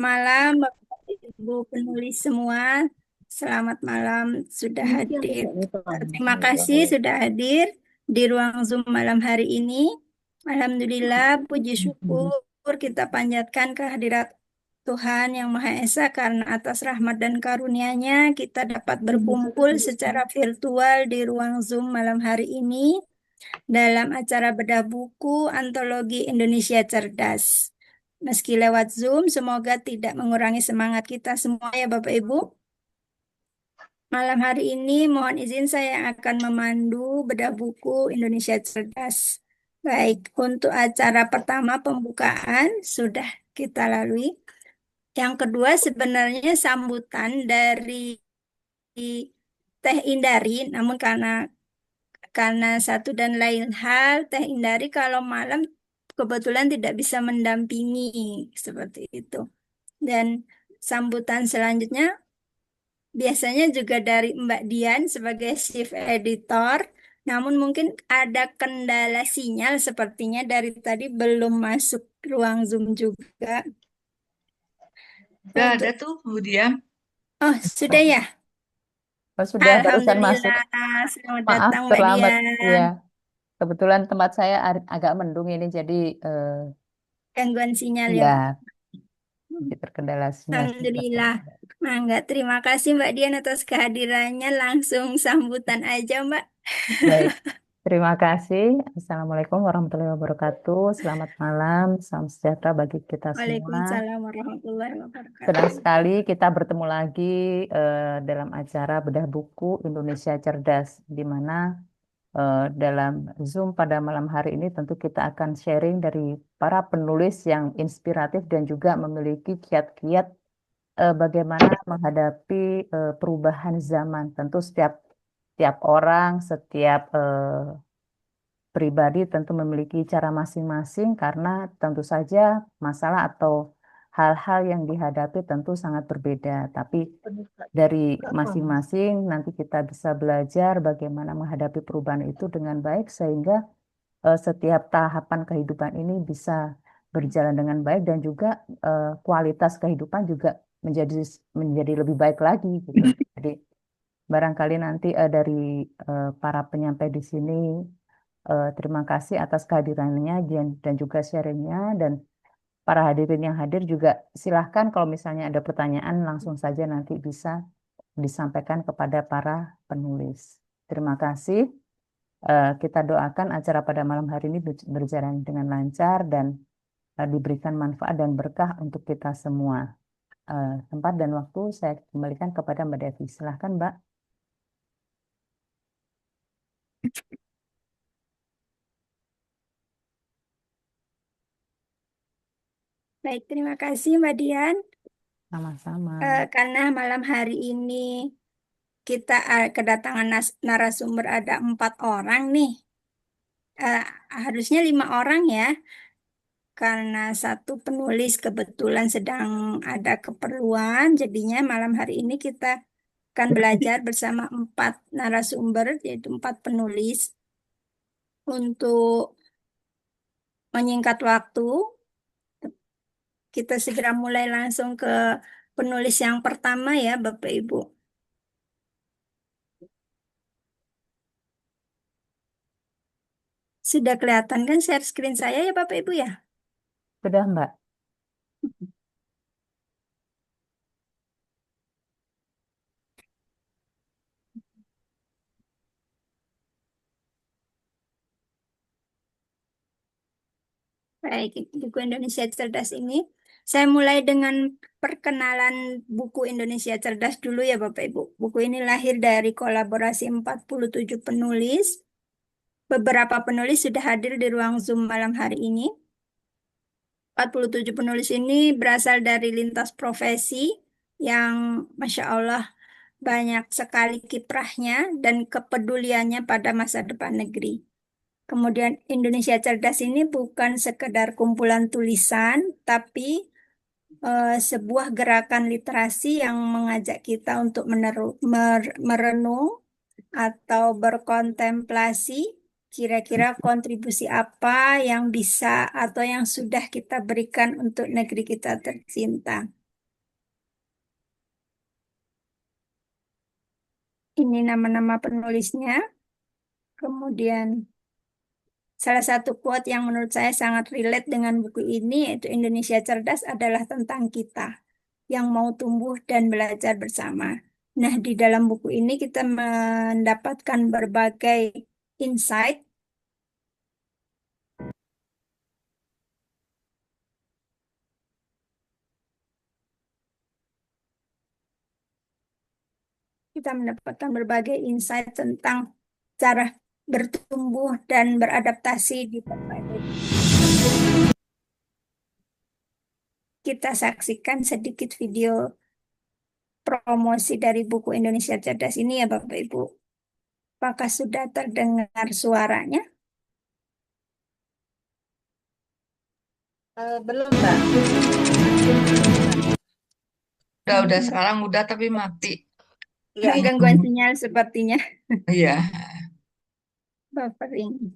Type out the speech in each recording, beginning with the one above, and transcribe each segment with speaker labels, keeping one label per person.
Speaker 1: malam, Bapak Ibu penulis semua. Selamat malam sudah hadir. Terima kasih sudah hadir di ruang Zoom malam hari ini. Alhamdulillah, puji syukur kita panjatkan kehadirat Tuhan Yang Maha Esa karena atas rahmat dan karunia-Nya kita dapat berkumpul secara virtual di ruang Zoom malam hari ini dalam acara bedah buku Antologi Indonesia Cerdas. Meski lewat Zoom, semoga tidak mengurangi semangat kita semua ya Bapak Ibu. Malam hari ini mohon izin saya yang akan memandu bedah buku Indonesia Cerdas. Baik, untuk acara pertama pembukaan sudah kita lalui. Yang kedua sebenarnya sambutan dari Teh Indari, namun karena satu dan lain hal, Teh Indari kalau malam kebetulan tidak bisa mendampingi seperti itu. Dan sambutan selanjutnya biasanya juga dari Mbak Dian sebagai chief editor. Namun mungkin ada kendala sinyal sepertinya dari tadi belum masuk ruang Zoom juga.
Speaker 2: Udah ada
Speaker 1: Untuk
Speaker 2: tuh kemudian.
Speaker 1: Oh, sudah ya.
Speaker 3: Oh, sudah barusan masuk.
Speaker 1: Alhamdulillah. Selamat
Speaker 3: Maaf,
Speaker 1: datang Mbak
Speaker 3: terlambat.
Speaker 1: Dian.
Speaker 3: Ya, kebetulan tempat saya agak mendung ini, jadi
Speaker 1: Gangguan sinyal ya, Mbak.
Speaker 3: ya jadi terkendala sinyal sebentar.
Speaker 1: Alhamdulillah. Mangga, terima kasih Mbak Dian atas kehadirannya. Langsung sambutan aja Mbak.
Speaker 3: Baik, terima kasih. Assalamualaikum warahmatullahi wabarakatuh. Selamat malam, salam sejahtera bagi kita semua.
Speaker 1: Waalaikumsalam warahmatullahi
Speaker 3: Senang
Speaker 1: wabarakatuh.
Speaker 3: sekali kita bertemu lagi dalam acara bedah buku Indonesia Cerdas, di mana dalam Zoom pada malam hari ini tentu kita akan sharing dari para penulis yang inspiratif dan juga memiliki kiat-kiat bagaimana menghadapi perubahan zaman. Tentu setiap orang, setiap pribadi tentu memiliki cara masing-masing karena tentu saja masalah atau hal-hal yang dihadapi tentu sangat berbeda. Tapi dari masing-masing nanti kita bisa belajar bagaimana menghadapi perubahan itu dengan baik sehingga setiap tahapan kehidupan ini bisa berjalan dengan baik dan juga kualitas kehidupan juga menjadi menjadi lebih baik lagi gitu. Jadi barangkali nanti dari para penyampai di sini terima kasih atas kehadirannya dan juga sharingnya dan para hadirin yang hadir juga silahkan kalau misalnya ada pertanyaan langsung saja nanti bisa disampaikan kepada para penulis. Terima kasih. Kita doakan acara pada malam hari ini berjalan dengan lancar dan diberikan manfaat dan berkah untuk kita semua. Tempat dan waktu saya kembalikan kepada Mbak Devi. Silahkan, Mbak.
Speaker 1: Baik, terima kasih Mbak Dian.
Speaker 3: Sama-sama.
Speaker 1: Karena malam hari ini kita kedatangan narasumber ada 4 orang nih. Eh, Harusnya 5 orang ya, karena satu penulis kebetulan sedang ada keperluan. Jadinya malam hari ini kita akan belajar bersama 4 narasumber, yaitu 4 penulis. Untuk menyingkat waktu, kita segera mulai langsung ke penulis yang pertama ya, Bapak Ibu. Sudah kelihatan kan share screen saya ya, Bapak Ibu ya?
Speaker 3: Sudah, Mbak.
Speaker 1: Baik, buku Indonesia Cerdas ini. Saya mulai dengan perkenalan buku Indonesia Cerdas dulu ya, Bapak Ibu. Buku ini lahir dari kolaborasi 47 penulis. Beberapa penulis sudah hadir di ruang Zoom malam hari ini. 47 penulis ini berasal dari lintas profesi yang Masya Allah banyak sekali kiprahnya dan kepeduliannya pada masa depan negeri. Kemudian Indonesia Cerdas ini bukan sekedar kumpulan tulisan, tapi sebuah gerakan literasi yang mengajak kita untuk merenung atau berkontemplasi kira-kira kontribusi apa yang bisa atau yang sudah kita berikan untuk negeri kita tercinta. Ini nama-nama penulisnya. Kemudian salah satu quote yang menurut saya sangat relate dengan buku ini yaitu Indonesia Cerdas adalah tentang kita yang mau tumbuh dan belajar bersama. Nah, di dalam buku ini kita mendapatkan berbagai insight. Kita mendapatkan berbagai insight tentang cara bertumbuh dan beradaptasi di berbagai. Kita saksikan sedikit video promosi dari buku Indonesia Cerdas ini ya Bapak Ibu. Apakah sudah terdengar suaranya?
Speaker 2: Belum, Mbak.
Speaker 4: Udah sekarang udah tapi mati.
Speaker 2: Iya, iya.
Speaker 1: Gangguan sinyal sepertinya.
Speaker 4: Iya.
Speaker 1: Buffering.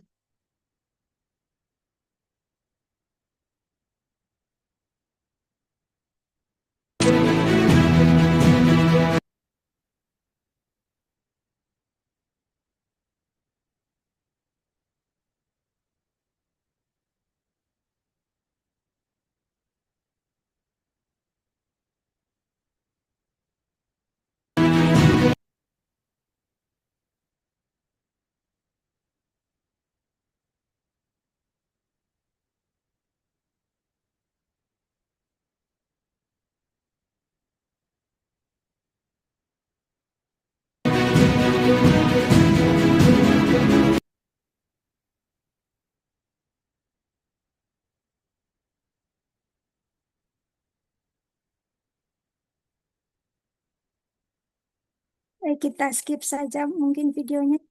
Speaker 1: Kita skip saja mungkin videonya.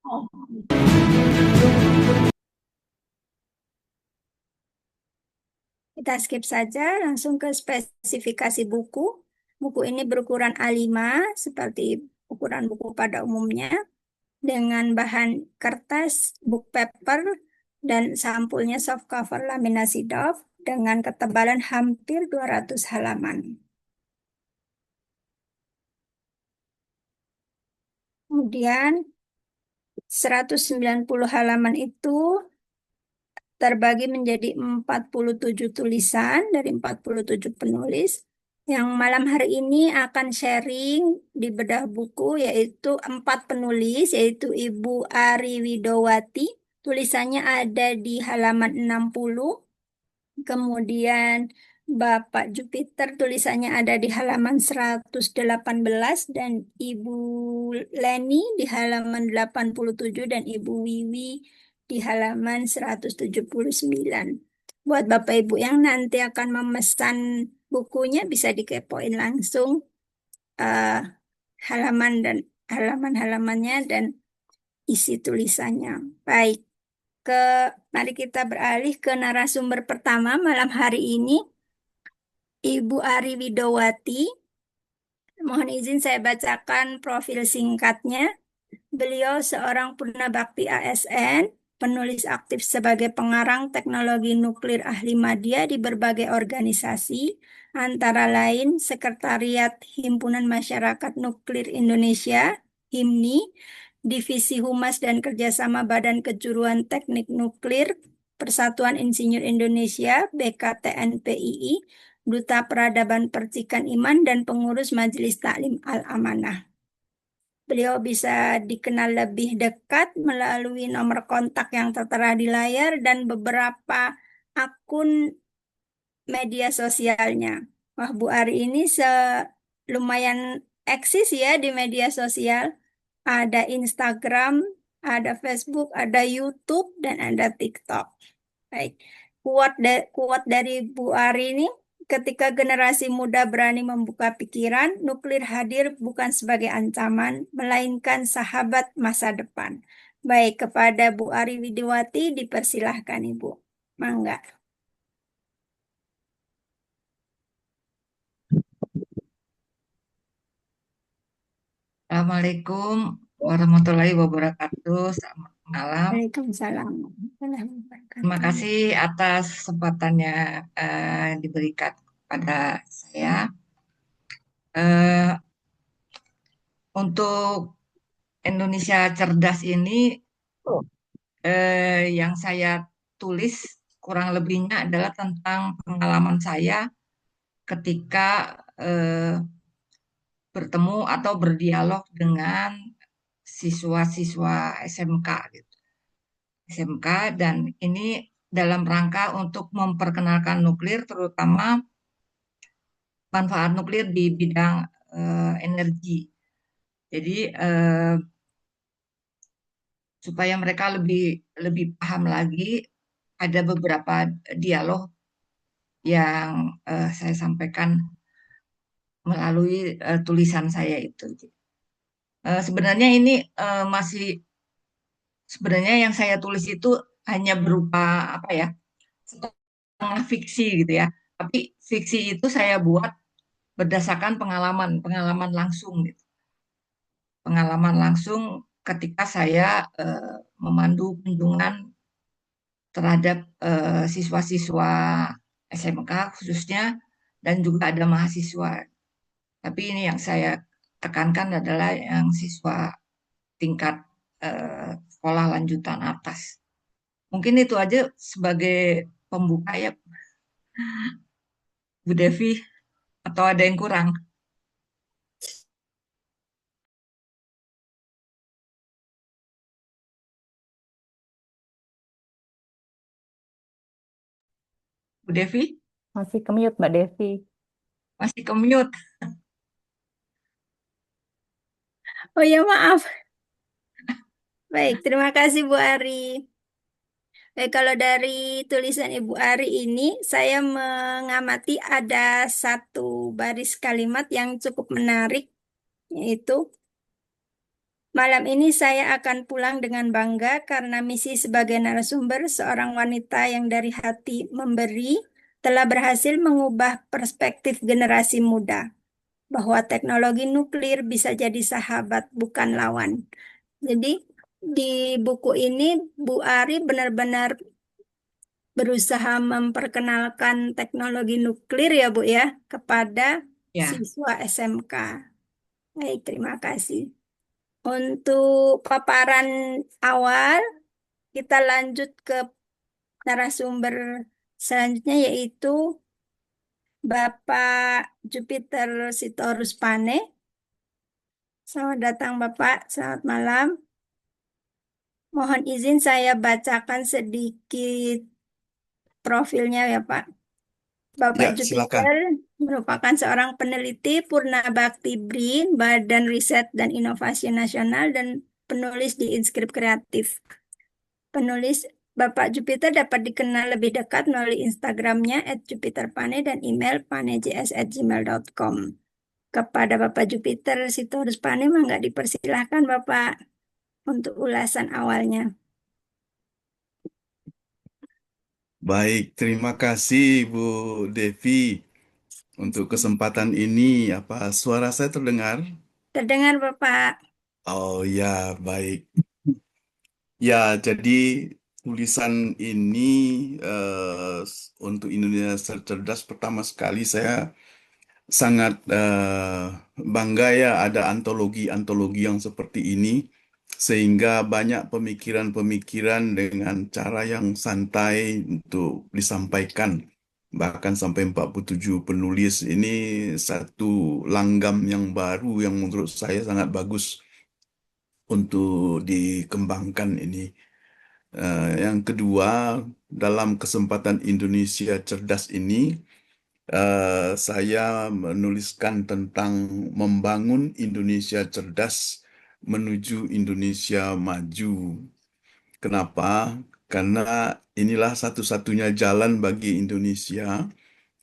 Speaker 1: Oh. Kita skip saja langsung ke spesifikasi buku. Buku ini berukuran A5 seperti ukuran buku pada umumnya dengan bahan kertas, book paper, dan sampulnya soft cover laminasi doff dengan ketebalan hampir 200 halaman. Kemudian 190 halaman itu terbagi menjadi 47 tulisan dari 47 penulis yang malam hari ini akan sharing di bedah buku yaitu 4 penulis yaitu Ibu Ari Widowati. Tulisannya ada di halaman 60. Kemudian Bapak Jupiter tulisannya ada di halaman 118 dan Ibu Leni di halaman 87 dan Ibu Wiwi di halaman 179. Buat Bapak Ibu yang nanti akan memesan bukunya bisa dikepoin langsung eh, halaman dan halaman-halamannya dan isi tulisannya. Baik, ke mari kita beralih ke narasumber pertama malam hari ini, Ibu Ari Widowati. Mohon izin saya bacakan profil singkatnya. Beliau seorang purnabakti ASN, penulis aktif sebagai pengarang teknologi nuklir ahli media di berbagai organisasi, antara lain Sekretariat Himpunan Masyarakat Nuklir Indonesia, HIMNI, Divisi Humas dan Kerjasama Badan Kejuruan Teknik Nuklir, Persatuan Insinyur Indonesia, BKTNPII, Duta Peradaban Percikan Iman, dan pengurus Majelis Taklim Al-Amanah. Beliau bisa dikenal lebih dekat melalui nomor kontak yang tertera di layar dan beberapa akun media sosialnya. Wah, Bu Ari ini lumayan eksis ya di media sosial. Ada Instagram, ada Facebook, ada YouTube, dan ada TikTok. Baik, kuat dari Bu Ari ini, ketika generasi muda berani membuka pikiran, nuklir hadir bukan sebagai ancaman, melainkan sahabat masa depan. Baik, kepada Bu Ari Widiwati, dipersilahkan Ibu. Mangga.
Speaker 4: Assalamualaikum warahmatullahi wabarakatuh. Selamat malam.
Speaker 1: Waalaikumsalam.
Speaker 4: Terima kasih atas kesempatannya diberikan kepada saya. untuk Indonesia Cerdas ini yang saya tulis kurang lebihnya adalah tentang pengalaman saya ketika bertemu atau berdialog dengan siswa-siswa SMK gitu. SMK dan ini dalam rangka untuk memperkenalkan nuklir terutama manfaat nuklir di bidang energi. Jadi supaya mereka lebih lebih paham lagi ada beberapa dialog yang saya sampaikan melalui tulisan saya itu. Sebenarnya ini masih sebenarnya yang saya tulis itu hanya berupa apa ya setengah fiksi gitu ya. Tapi fiksi itu saya buat berdasarkan pengalaman langsung gitu. Pengalaman langsung ketika saya memandu kunjungan terhadap siswa-siswa SMK khususnya dan juga ada mahasiswa. Tapi ini yang saya tekankan adalah yang siswa tingkat sekolah lanjutan atas. Mungkin itu aja sebagai pembuka ya, Bu Devi, atau ada yang kurang? Bu Devi
Speaker 3: Masih ke-mute, Mbak Devi.
Speaker 4: masih ke-mute.
Speaker 1: Oh ya, maaf. Baik, terima kasih Bu Ari. Kalau dari tulisan Ibu Ari ini, saya mengamati ada satu baris kalimat yang cukup menarik, yaitu malam ini saya akan pulang dengan bangga karena misi sebagai narasumber seorang wanita yang dari hati memberi telah berhasil mengubah perspektif generasi muda bahwa teknologi nuklir bisa jadi sahabat bukan lawan. Jadi di buku ini Bu Ari benar-benar berusaha memperkenalkan teknologi nuklir ya Bu ya kepada
Speaker 4: Ya,
Speaker 1: siswa SMK. Baik, terima kasih. Untuk paparan awal, kita lanjut ke narasumber selanjutnya yaitu Bapak Jupiter Sitorus Pane. Selamat datang Bapak, selamat malam. Mohon izin saya bacakan sedikit profilnya ya Pak. Bapak
Speaker 5: Ya, silakan.
Speaker 1: Jupiter merupakan seorang peneliti Purna Bakti BRIN, Badan Riset dan Inovasi Nasional, dan penulis di Inskrip Kreatif. Penulis Bapak Jupiter dapat dikenal lebih dekat melalui Instagramnya @jupiterpane dan email panejs@gmail.com. Kepada Bapak Jupiter Sitorus Pane, mangga dipersilahkan Bapak untuk ulasan awalnya.
Speaker 5: Baik, terima kasih Bu Devi untuk kesempatan ini. Apa suara saya terdengar?
Speaker 1: Terdengar Bapak.
Speaker 5: Oh ya, baik. Ya, jadi tulisan ini untuk Indonesia Cerdas pertama sekali saya sangat bangga ya ada antologi-antologi yang seperti ini sehingga banyak pemikiran-pemikiran dengan cara yang santai untuk disampaikan. Bahkan sampai 47 penulis ini satu langgam yang baru yang menurut saya sangat bagus untuk dikembangkan ini. Yang kedua, dalam kesempatan Indonesia Cerdas ini, saya menuliskan tentang membangun Indonesia cerdas menuju Indonesia maju. Kenapa? Karena inilah satu-satunya jalan bagi Indonesia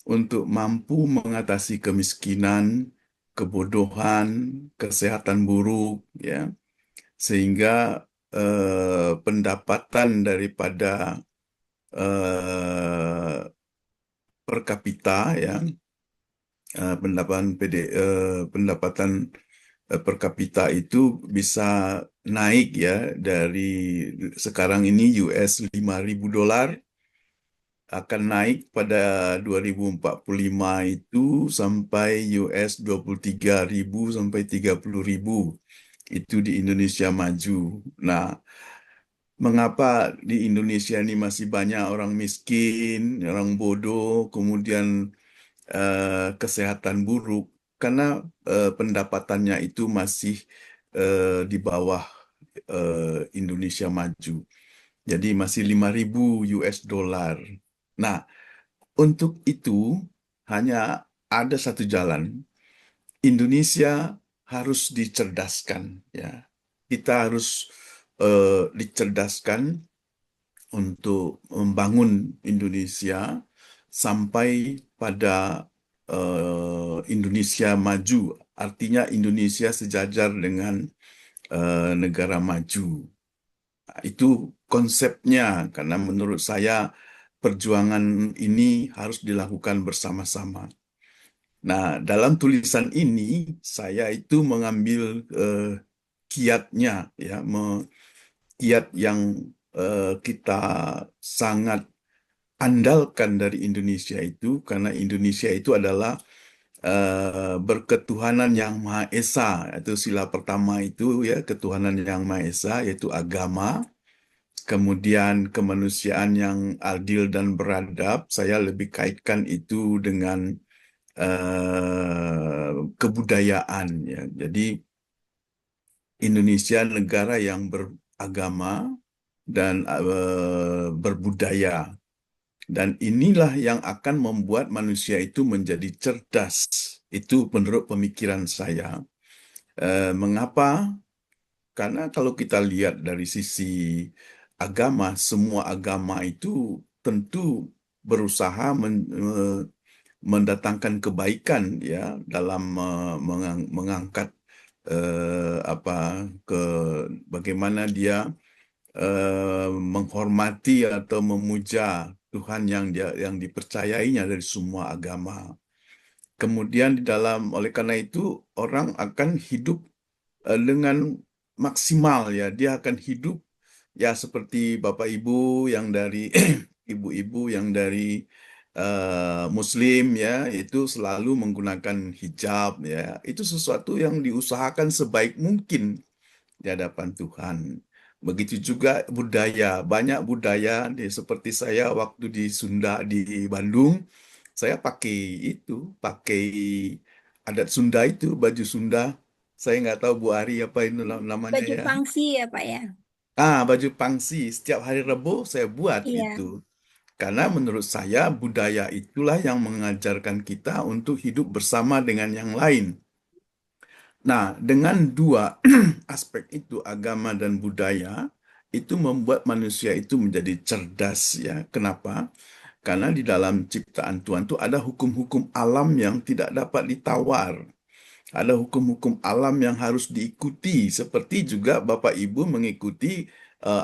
Speaker 5: untuk mampu mengatasi kemiskinan, kebodohan, kesehatan buruk, ya, sehingga pendapatan daripada per kapita, ya, pendapatan per kapita itu bisa naik ya dari sekarang ini US $5.000 akan naik pada 2045 itu sampai US 23.000 sampai 30.000. Itu di Indonesia maju. Nah, mengapa di Indonesia ini masih banyak orang miskin, orang bodoh, kemudian kesehatan buruk? Karena pendapatannya itu masih di bawah Indonesia maju. Jadi masih 5.000 US dollar. Nah, untuk itu hanya ada satu jalan. Indonesia harus dicerdaskan, ya. Kita harus dicerdaskan untuk membangun Indonesia sampai pada Indonesia maju. Artinya Indonesia sejajar dengan negara maju. Nah, itu konsepnya, karena menurut saya perjuangan ini harus dilakukan bersama-sama. Nah, dalam tulisan ini saya itu mengambil kiatnya, ya, kiat yang kita sangat andalkan dari Indonesia itu, karena Indonesia itu adalah berketuhanan yang Maha Esa. Itu sila pertama itu, ya, ketuhanan yang Maha Esa, yaitu agama. Kemudian kemanusiaan yang adil dan beradab, saya lebih kaitkan itu dengan kebudayaan, ya. Jadi Indonesia negara yang beragama dan berbudaya. Dan inilah yang akan membuat manusia itu menjadi cerdas. Itu menurut pemikiran saya. Mengapa? Karena kalau kita lihat dari sisi agama, semua agama itu tentu berusaha mendatangkan kebaikan, ya, dalam mengangkat apa ke bagaimana dia menghormati atau memuja Tuhan yang dipercayainya dari semua agama. Kemudian oleh karena itu orang akan hidup dengan maksimal, ya. Dia akan hidup ya seperti Bapak Ibu yang dari ibu-ibu yang dari Muslim, ya, itu selalu menggunakan hijab, ya. Itu sesuatu yang diusahakan sebaik mungkin di hadapan Tuhan. Begitu juga budaya, banyak budaya seperti saya waktu di Sunda di Bandung, saya pakai adat Sunda itu, baju Sunda. Saya nggak tahu Bu Ari apa itu namanya,
Speaker 1: Baju
Speaker 5: ya.
Speaker 1: pangsi ya Pak ya.
Speaker 5: Baju pangsi. Setiap hari Rebo saya buat
Speaker 1: Iya.
Speaker 5: itu. Karena menurut saya budaya itulah yang mengajarkan kita untuk hidup bersama dengan yang lain. Nah, dengan dua aspek itu, agama dan budaya, itu membuat manusia itu menjadi cerdas, ya. Kenapa? Karena di dalam ciptaan Tuhan itu ada hukum-hukum alam yang tidak dapat ditawar. Ada hukum-hukum alam yang harus diikuti, seperti juga Bapak Ibu mengikuti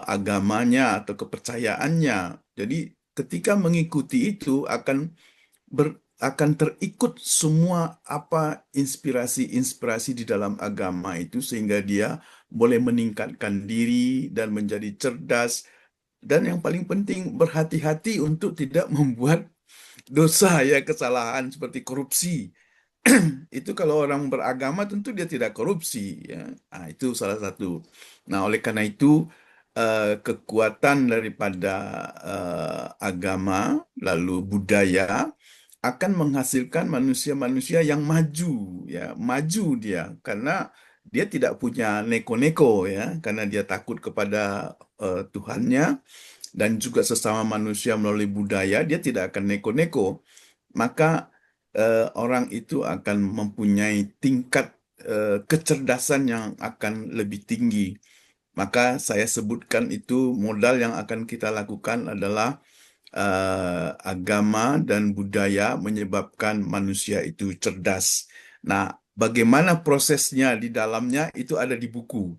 Speaker 5: agamanya atau kepercayaannya. Jadi ketika mengikuti itu akan terikut semua apa inspirasi-inspirasi di dalam agama itu, sehingga dia boleh meningkatkan diri dan menjadi cerdas, dan yang paling penting berhati-hati untuk tidak membuat dosa, ya, kesalahan seperti korupsi. Itu kalau orang beragama tentu dia tidak korupsi, ya. Nah, itu salah satu. Nah, oleh karena itu kekuatan daripada agama lalu budaya akan menghasilkan manusia-manusia yang maju, ya, maju dia karena dia tidak punya neko-neko, ya, karena dia takut kepada Tuhannya dan juga sesama manusia melalui budaya, dia tidak akan neko-neko. Maka orang itu akan mempunyai tingkat kecerdasan yang akan lebih tinggi. Maka saya sebutkan itu modal yang akan kita lakukan adalah agama dan budaya menyebabkan manusia itu cerdas. Nah, bagaimana prosesnya di dalamnya itu ada di buku.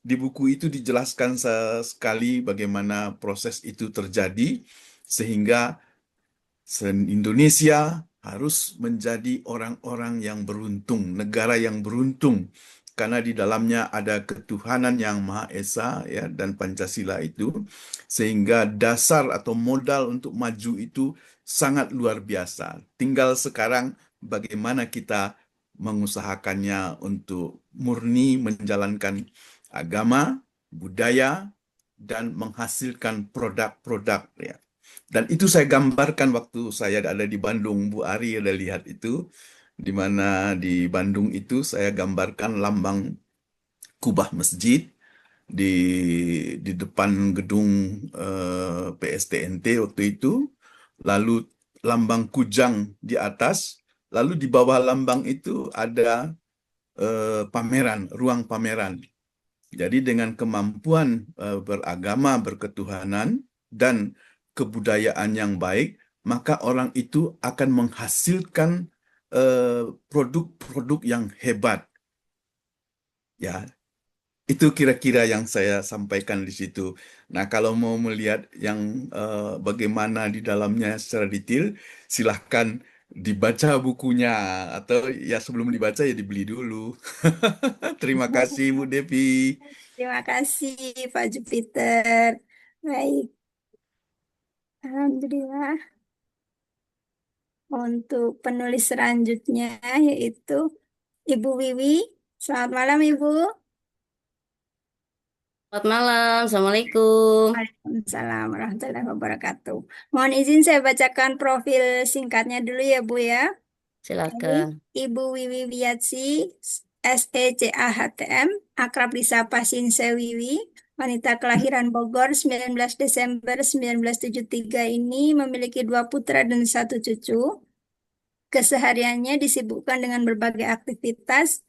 Speaker 5: Di buku itu dijelaskan sekali bagaimana proses itu terjadi, sehingga Indonesia harus menjadi orang-orang yang beruntung, negara yang beruntung, karena di dalamnya ada ketuhanan yang Maha Esa ya dan Pancasila itu, sehingga dasar atau modal untuk maju itu sangat luar biasa. Tinggal sekarang bagaimana kita mengusahakannya untuk murni menjalankan agama, budaya, dan menghasilkan produk-produk ya. Dan itu saya gambarkan waktu saya ada di Bandung. Bu Ari ada lihat itu, di mana di Bandung itu saya gambarkan lambang kubah masjid di depan gedung PSTNT waktu itu, lalu lambang kujang di atas, lalu di bawah lambang itu ada pameran, ruang pameran. Jadi dengan kemampuan beragama, berketuhanan, dan kebudayaan yang baik, maka orang itu akan menghasilkan produk-produk yang hebat. Ya, itu kira-kira yang saya sampaikan di situ. Nah, kalau mau melihat yang bagaimana di dalamnya secara detail, silahkan dibaca bukunya, atau ya sebelum dibaca ya dibeli dulu. Terima kasih Bu Devi.
Speaker 1: Terima kasih Pak Jupiter. Baik, Alhamdulillah. Untuk penulis selanjutnya yaitu Ibu Wiwi. Selamat malam Ibu.
Speaker 2: Selamat malam, Assalamualaikum.
Speaker 1: Waalaikumsalam warahmatullahi wabarakatuh. Mohon izin saya bacakan profil singkatnya dulu ya Bu ya.
Speaker 2: Silakan.
Speaker 1: Ibu Wiwi Wiatsi, SECAHTM, akrab disapa Sinse Wiwi, wanita kelahiran Bogor 19 Desember 1973 ini memiliki 2 putra dan 1 cucu. Kesehariannya disibukkan dengan berbagai aktivitas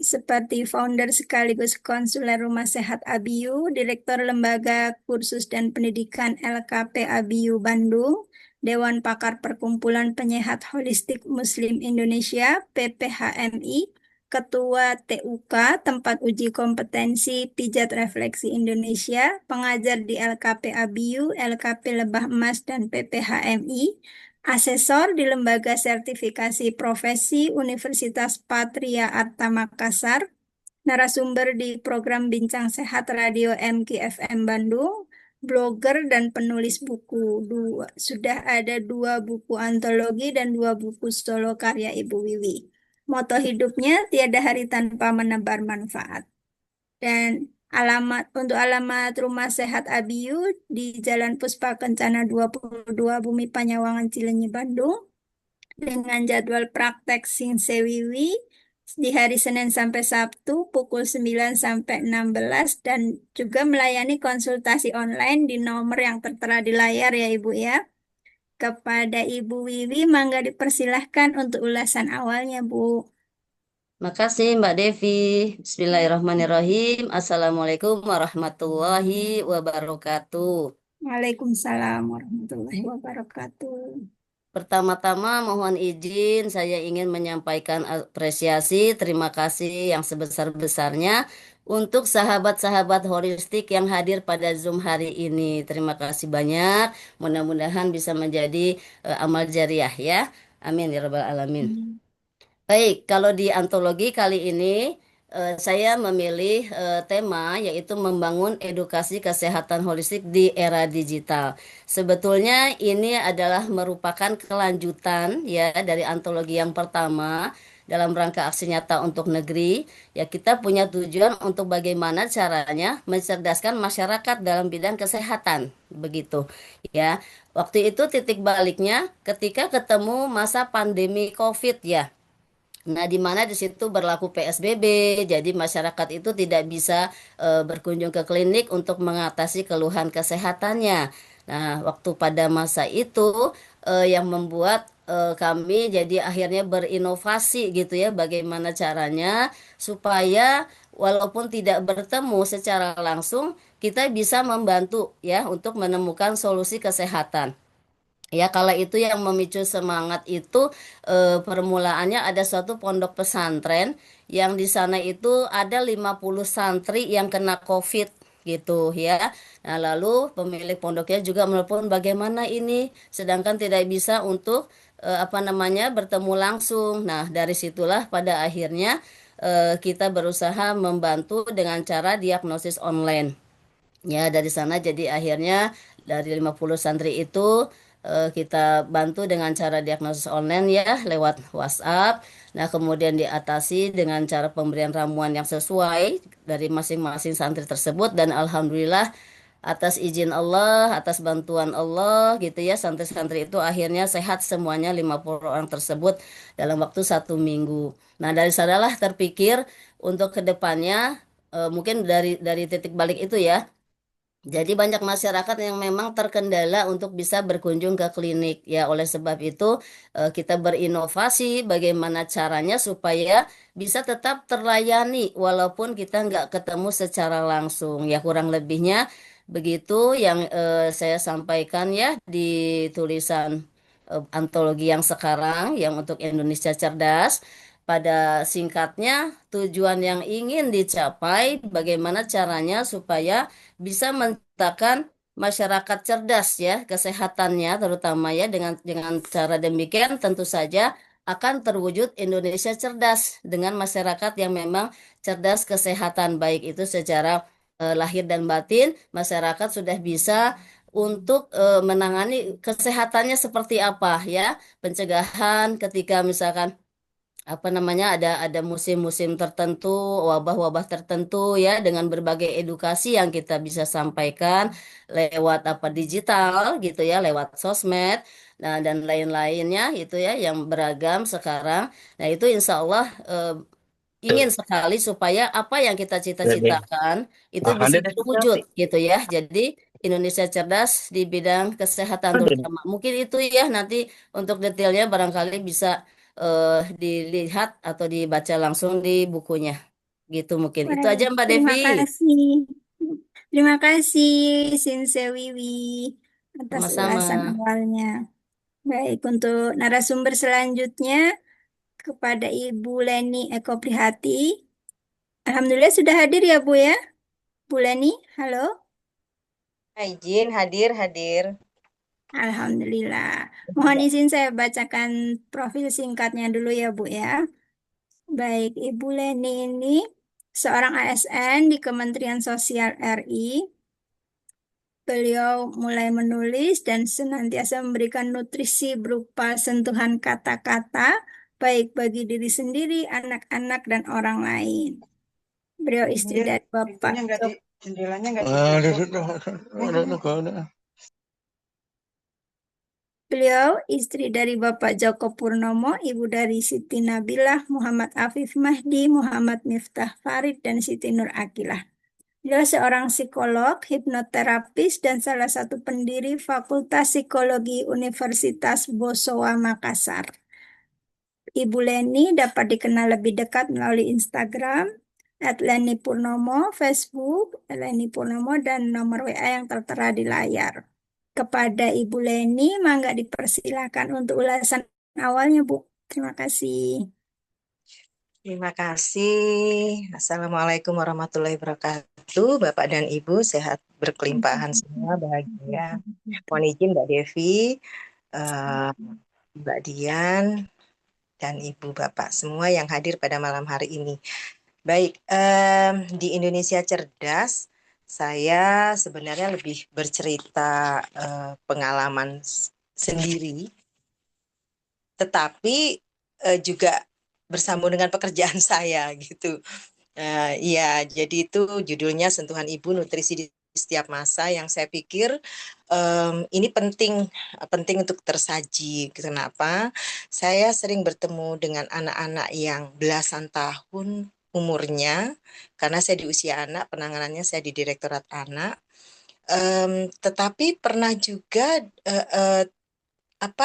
Speaker 1: seperti founder sekaligus konsuler Rumah Sehat ABIU, Direktur Lembaga Kursus dan Pendidikan LKP ABIU Bandung, Dewan Pakar Perkumpulan Penyehat Holistik Muslim Indonesia (PPHMI), Ketua TUK Tempat Uji Kompetensi Pijat Refleksi Indonesia, pengajar di LKP ABIU, LKP Lebah Emas dan PPHMI, asesor di Lembaga Sertifikasi Profesi Universitas Patria Arta Makassar, narasumber di program Bincang Sehat Radio MKFM Bandung, blogger dan penulis buku. Sudah ada 2 buku antologi dan 2 buku solo karya Ibu Wiwi. Moto hidupnya tiada hari tanpa menebar manfaat. Dan untuk alamat Rumah Sehat ABIU di Jalan Puspa Kencana 22 Bumi Panyawangan Cilenyi Bandung dengan jadwal praktek Sinse Wiwi di hari Senin sampai Sabtu pukul 9 sampai 16 dan juga melayani konsultasi online di nomor yang tertera di layar ya Ibu ya. Kepada Ibu Wiwi mangga dipersilahkan untuk ulasan awalnya Bu.
Speaker 2: Makasih Mbak Devi. Bismillahirrahmanirrahim. Assalamualaikum warahmatullahi wabarakatuh.
Speaker 1: Waalaikumsalam warahmatullahi wabarakatuh.
Speaker 2: Pertama-tama mohon izin saya ingin menyampaikan apresiasi, terima kasih yang sebesar-besarnya untuk sahabat-sahabat holistik yang hadir pada Zoom hari ini. Terima kasih banyak. Mudah-mudahan bisa menjadi amal jariah ya. Amin ya rabbal alamin. Baik, kalau di antologi kali ini saya memilih tema yaitu membangun edukasi kesehatan holistik di era digital. Sebetulnya ini adalah merupakan kelanjutan ya dari antologi yang pertama dalam rangka aksi nyata untuk negeri. Ya kita punya tujuan untuk bagaimana caranya mencerdaskan masyarakat dalam bidang kesehatan, begitu ya. Waktu itu titik baliknya ketika ketemu masa pandemi COVID ya. Nah, di mana di situ berlaku PSBB, jadi masyarakat itu tidak bisa berkunjung ke klinik untuk mengatasi keluhan kesehatannya. Nah, waktu pada masa itu yang membuat kami jadi akhirnya berinovasi gitu ya, bagaimana caranya supaya walaupun tidak bertemu secara langsung, kita bisa membantu ya untuk menemukan solusi kesehatan. Ya, kala itu yang memicu semangat itu permulaannya ada suatu pondok pesantren yang di sana itu ada 50 santri yang kena COVID gitu ya. Nah, lalu pemilik pondoknya juga menelpon bagaimana ini sedangkan tidak bisa untuk bertemu langsung. Nah, dari situlah pada akhirnya kita berusaha membantu dengan cara diagnosis online. Ya, dari sana jadi akhirnya dari 50 santri itu kita bantu dengan cara diagnosis online ya lewat WhatsApp. Nah, kemudian diatasi dengan cara pemberian ramuan yang sesuai dari masing-masing santri tersebut dan alhamdulillah atas izin Allah, atas bantuan Allah gitu ya, santri-santri itu akhirnya sehat semuanya 50 orang tersebut dalam waktu 1 minggu. Nah, dari sanalah terpikir untuk kedepannya mungkin dari titik balik itu ya, jadi banyak masyarakat yang memang terkendala untuk bisa berkunjung ke klinik. Ya, oleh sebab itu kita berinovasi bagaimana caranya supaya bisa tetap terlayani walaupun kita nggak ketemu secara langsung. Ya, kurang lebihnya begitu yang saya sampaikan ya di tulisan antologi yang sekarang yang untuk Indonesia Cerdas. Pada singkatnya, tujuan yang ingin dicapai bagaimana caranya supaya bisa menciptakan masyarakat cerdas ya kesehatannya terutama ya dengan cara demikian tentu saja akan terwujud Indonesia cerdas dengan masyarakat yang memang cerdas kesehatan baik itu secara lahir dan batin masyarakat sudah bisa untuk menangani kesehatannya seperti apa ya pencegahan ketika misalkan apa namanya ada musim-musim tertentu, wabah-wabah tertentu ya dengan berbagai edukasi yang kita bisa sampaikan lewat apa digital gitu ya, lewat sosmed. Nah, dan lain-lainnya itu ya yang beragam sekarang. Nah, itu insya Allah ingin sekali supaya apa yang kita cita-citakan itu bisa terwujud gitu ya. Jadi Indonesia cerdas di bidang kesehatan terutama. Mungkin itu ya nanti untuk detailnya barangkali bisa dilihat atau dibaca langsung di bukunya. Gitu mungkin. Itu aja
Speaker 1: Baik,
Speaker 2: Mbak Devi.
Speaker 1: terima kasih. Terima kasih, Sinse Wiwi, atas
Speaker 2: Sama-sama.
Speaker 1: ulasan awalnya. Baik, untuk narasumber selanjutnya kepada Ibu Leni Eko Prihati. Alhamdulillah sudah hadir ya Bu ya. Bu Leni, halo.
Speaker 6: Izin hadir, hadir.
Speaker 1: Alhamdulillah. Mohon izin saya bacakan profil singkatnya dulu ya Bu ya. Baik, Ibu Leni ini seorang ASN di Kementerian Sosial RI. Beliau mulai menulis dan senantiasa memberikan nutrisi berupa sentuhan kata-kata, baik bagi diri sendiri, anak-anak, dan orang lain. Beliau istri dari Bapak
Speaker 6: Jendelanya nggak
Speaker 1: Beliau istri dari Bapak Joko Purnomo, ibu dari Siti Nabilah, Muhammad Afif Mahdi, Muhammad Miftah Farid, dan Siti Nur Akilah. Beliau seorang psikolog, hipnoterapis, dan salah satu pendiri Fakultas Psikologi Universitas Bosowa Makassar. Ibu Leni dapat dikenal lebih dekat melalui Instagram, @leni_purnomo, Facebook, Leni Purnomo, dan nomor WA yang tertera di layar. Kepada Ibu Leni, mangga dipersilakan untuk ulasan awalnya, Bu. Terima kasih.
Speaker 6: Terima kasih. Assalamualaikum warahmatullahi wabarakatuh. Bapak dan Ibu sehat berkelimpahan semua, bahagia. Mohon izin Mbak Devi, Mbak Dian, dan Ibu Bapak semua yang hadir pada malam hari ini. Baik, di Indonesia Cerdas, saya sebenarnya lebih bercerita pengalaman sendiri, tetapi juga bersambung dengan pekerjaan saya gitu. Iya, jadi itu judulnya Sentuhan Ibu Nutrisi di Setiap Masa yang saya pikir ini penting untuk tersaji. Kenapa? Saya sering bertemu dengan anak-anak yang belasan tahun umurnya, karena saya di usia anak, penanganannya saya di Direktorat Anak. Tetapi pernah juga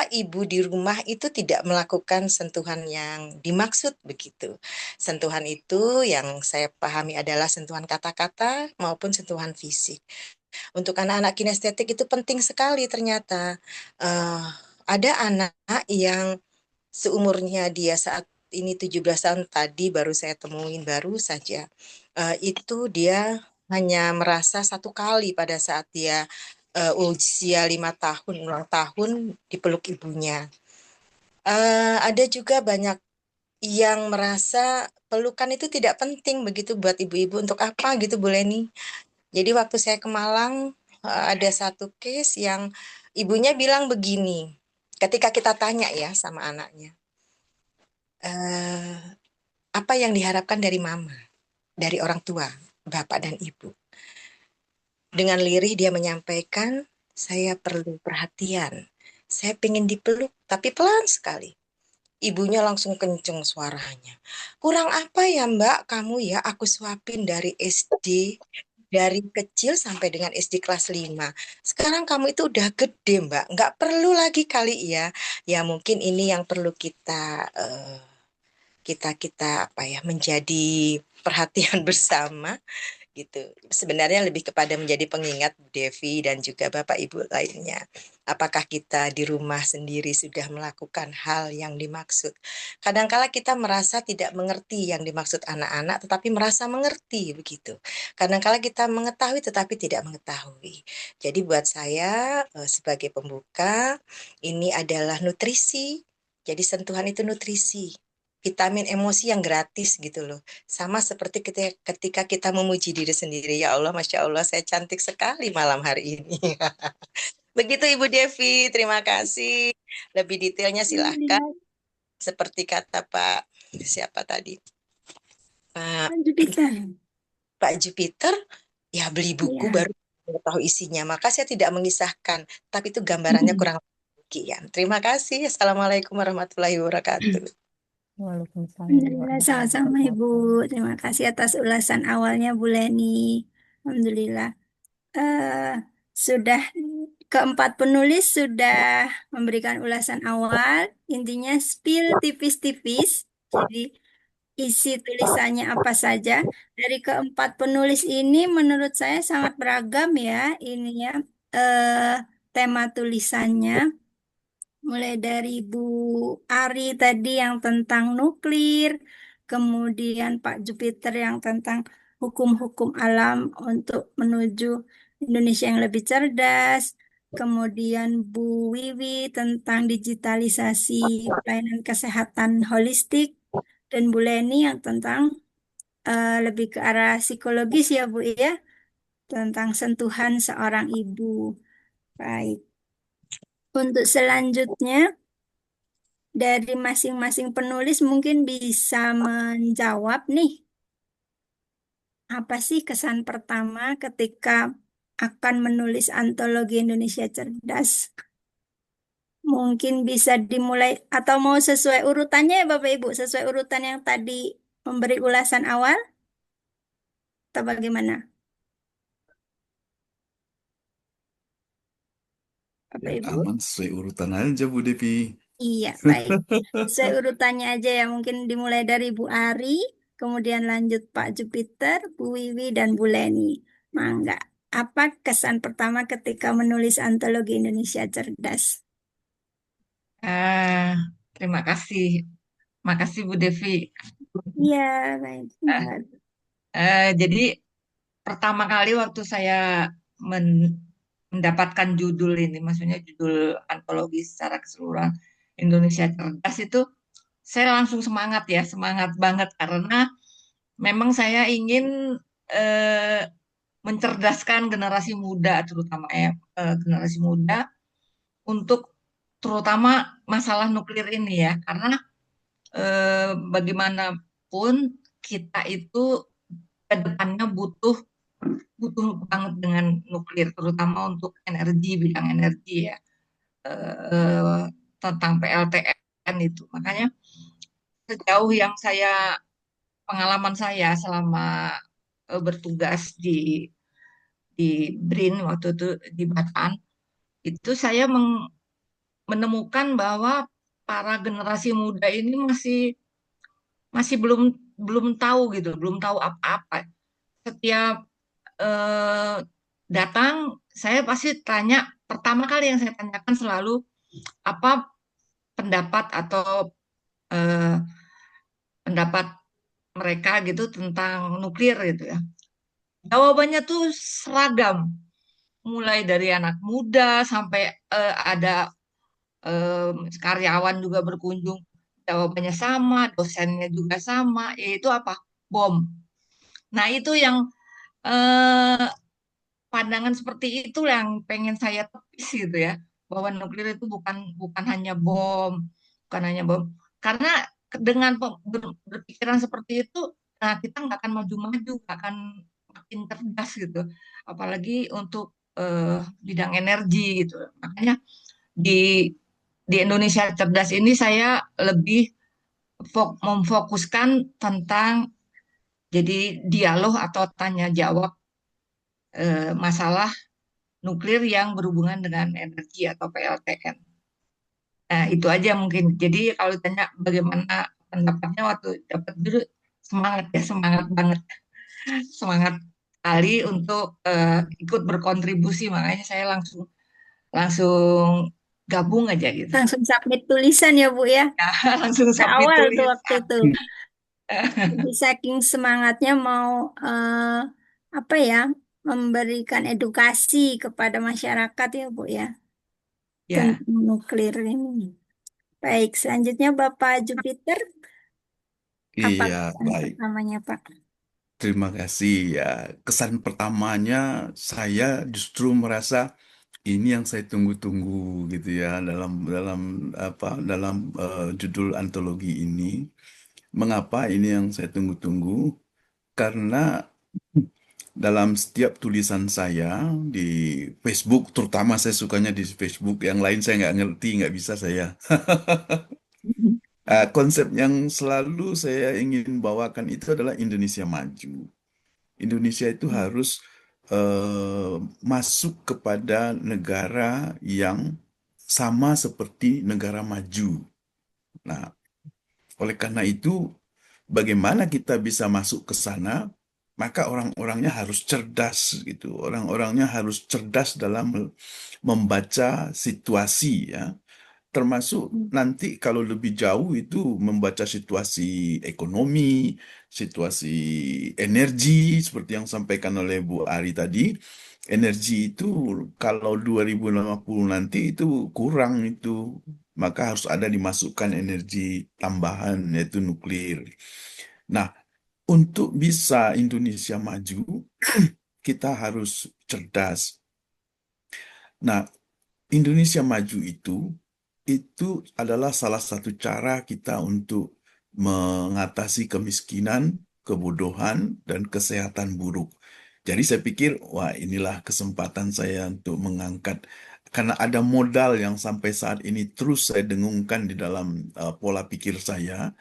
Speaker 6: ibu di rumah itu tidak melakukan sentuhan yang dimaksud begitu. Sentuhan itu yang saya pahami adalah sentuhan kata-kata maupun sentuhan fisik. Untuk anak-anak kinestetik itu penting sekali ternyata. Ada anak yang seumurnya dia saat ini 17 tahun tadi baru saya temuin baru saja. Itu dia hanya merasa satu kali pada saat dia usia 5 tahun, ulang tahun dipeluk ibunya. Ada juga banyak yang merasa pelukan itu tidak penting begitu buat ibu-ibu, untuk apa gitu Bu Leni. Jadi waktu saya ke Malang, ada satu case yang ibunya bilang begini, ketika kita tanya ya sama anaknya, eh, apa yang diharapkan dari mama, dari orang tua, bapak dan ibu. Dengan lirih dia menyampaikan, saya perlu perhatian, saya pengen dipeluk, tapi pelan sekali. Ibunya langsung kenceng suaranya. Kurang apa ya Mbak, kamu ya aku suapin dari SD, dari kecil sampai dengan SD kelas 5. Sekarang kamu itu udah gede Mbak, nggak perlu lagi kali ya. Ya mungkin ini yang perlu kita apa ya, menjadi perhatian bersama gitu. Sebenarnya lebih kepada menjadi pengingat Bu Devi dan juga Bapak Ibu lainnya. Apakah kita di rumah sendiri sudah melakukan hal yang dimaksud? Kadangkala kita merasa tidak mengerti yang dimaksud anak-anak, tetapi merasa mengerti begitu. Kadangkala kita mengetahui tetapi tidak mengetahui. Jadi buat saya sebagai pembuka, ini adalah nutrisi. Jadi sentuhan itu nutrisi, vitamin emosi yang gratis gitu loh. Sama seperti ketika kita memuji diri sendiri. Ya Allah, Masya Allah, saya cantik sekali malam hari ini. Begitu Ibu Devi, terima kasih. Lebih detailnya silahkan.
Speaker 1: Alhamdulillah.
Speaker 6: Seperti kata Pak, siapa tadi? Pak,
Speaker 1: Lanjut Dita.
Speaker 6: Pak Jupiter, ya beli buku
Speaker 1: Iya.
Speaker 6: baru tahu isinya. Maka saya tidak mengisahkan, tapi itu gambarannya kurang lebih demikian. Terima kasih. Assalamualaikum warahmatullahi wabarakatuh.
Speaker 3: Waalaikumsalam
Speaker 1: Alhamdulillah,
Speaker 3: warahmatullahi
Speaker 1: sama-sama Ibu.
Speaker 3: wabarakatuh.
Speaker 1: Terima kasih atas ulasan awalnya Bu Leni. Alhamdulillah. eh, sudah keempat penulis sudah memberikan ulasan awal, intinya spill tipis-tipis. Jadi isi tulisannya apa saja. Dari keempat penulis ini menurut saya sangat beragam ya ini ya, eh, tema tulisannya. Mulai dari Bu Ari tadi yang tentang nuklir, kemudian Pak Jupiter yang tentang hukum-hukum alam untuk menuju Indonesia yang lebih cerdas, kemudian Bu Wiwi tentang digitalisasi pelayanan kesehatan holistik, dan Bu Leni yang tentang lebih ke arah psikologis ya Bu ya, tentang sentuhan seorang ibu. Baik. Untuk selanjutnya, dari masing-masing penulis mungkin bisa menjawab nih, apa sih kesan pertama ketika akan menulis antologi Indonesia Cerdas? Mungkin bisa dimulai atau mau sesuai urutannya ya Bapak Ibu, sesuai urutan yang tadi memberi ulasan awal atau bagaimana? Bapak
Speaker 5: Yang
Speaker 1: Ibu?
Speaker 5: aman sesuai urutan aja Bu Devi.
Speaker 1: Iya, baik. Sesuai urutannya aja ya, mungkin dimulai dari Bu Ari, kemudian lanjut Pak Jupiter, Bu Wiwi, dan Bu Leni. Mangga. Apa kesan pertama ketika menulis antologi Indonesia Cerdas?
Speaker 4: Eh, terima kasih. Makasih Bu Devi.
Speaker 1: Iya, baik.
Speaker 4: Eh, jadi pertama kali waktu saya mendapatkan judul ini, maksudnya judul antologi secara keseluruhan Indonesia Cerdas itu, saya langsung semangat ya, semangat banget karena memang saya ingin eh, mencerdaskan generasi muda, terutama ya generasi muda untuk terutama masalah nuklir ini ya, karena bagaimanapun kita itu ke depannya butuh butuh banget dengan nuklir, terutama untuk energi, bidang energi ya, eh, tentang PLTN itu. Makanya sejauh yang pengalaman saya selama bertugas di BRIN waktu itu di Batam, itu saya menemukan bahwa para generasi muda ini masih masih belum belum tahu gitu, belum tahu apa-apa. Setiap eh, datang, saya pasti tanya, pertama kali yang saya tanyakan selalu apa pendapat atau eh, pendapat mereka gitu tentang nuklir gitu ya. Jawabannya tuh seragam, mulai dari anak muda sampai ada karyawan juga berkunjung. jawabannya sama, dosennya juga sama, yaitu apa? Bom. Nah, itu yang eh, pandangan seperti itu yang pengen saya tepis gitu ya, bahwa nuklir itu bukan bukan hanya bom, bukan hanya bom. Karena dengan berpikiran seperti itu, nah kita nggak akan maju-maju, nggak akan makin cerdas gitu. Apalagi untuk bidang energi gitu. Makanya di Indonesia Cerdas ini saya lebih memfokuskan tentang jadi dialog atau tanya jawab masalah nuklir yang berhubungan dengan energi atau PLTN. Nah, itu aja mungkin. Jadi kalau ditanya bagaimana pendapatnya waktu dapat dulu, semangat ya, semangat banget. Semangat kali untuk ikut berkontribusi, makanya saya langsung langsung gabung aja gitu.
Speaker 1: Langsung submit tulisan ya Bu ya.
Speaker 4: Langsung
Speaker 1: Ke
Speaker 4: submit
Speaker 1: awal tuh waktu
Speaker 4: tulisan.
Speaker 1: itu. Jadi saking semangatnya mau apa ya, memberikan edukasi kepada masyarakat ya Bu ya
Speaker 4: Ya,
Speaker 1: tentang nuklir ini. Baik, selanjutnya Bapak Jupiter, apa
Speaker 5: Iya,
Speaker 1: pesan
Speaker 5: baik.
Speaker 1: pertamanya Pak?
Speaker 5: Terima kasih ya. Kesan pertamanya saya justru merasa ini yang saya tunggu-tunggu gitu ya dalam dalam dalam judul antologi ini. Mengapa ini yang saya tunggu-tunggu? Karena dalam setiap tulisan saya di Facebook, terutama saya sukanya di Facebook, yang lain saya nggak ngerti, nggak bisa saya. Konsep yang selalu saya ingin bawakan itu adalah Indonesia maju. Indonesia itu harus eh, masuk kepada negara yang sama seperti negara maju. Nah, oleh karena itu, bagaimana kita bisa masuk ke sana? Maka orang-orangnya harus cerdas gitu. Orang-orangnya harus cerdas dalam membaca situasi ya. Termasuk nanti kalau lebih jauh itu membaca situasi ekonomi, situasi energi, seperti yang sampaikan oleh Bu Ari tadi. Energi itu kalau 2050 nanti itu kurang itu, maka harus ada dimasukkan energi tambahan yaitu nuklir. Nah, untuk bisa Indonesia maju, kita harus cerdas. Nah, Indonesia maju itu adalah salah satu cara kita untuk mengatasi kemiskinan, kebodohan, dan kesehatan buruk. Jadi saya pikir, wah inilah kesempatan saya untuk mengangkat, karena ada modal yang sampai saat ini terus saya dengungkan di dalam pola pikir saya,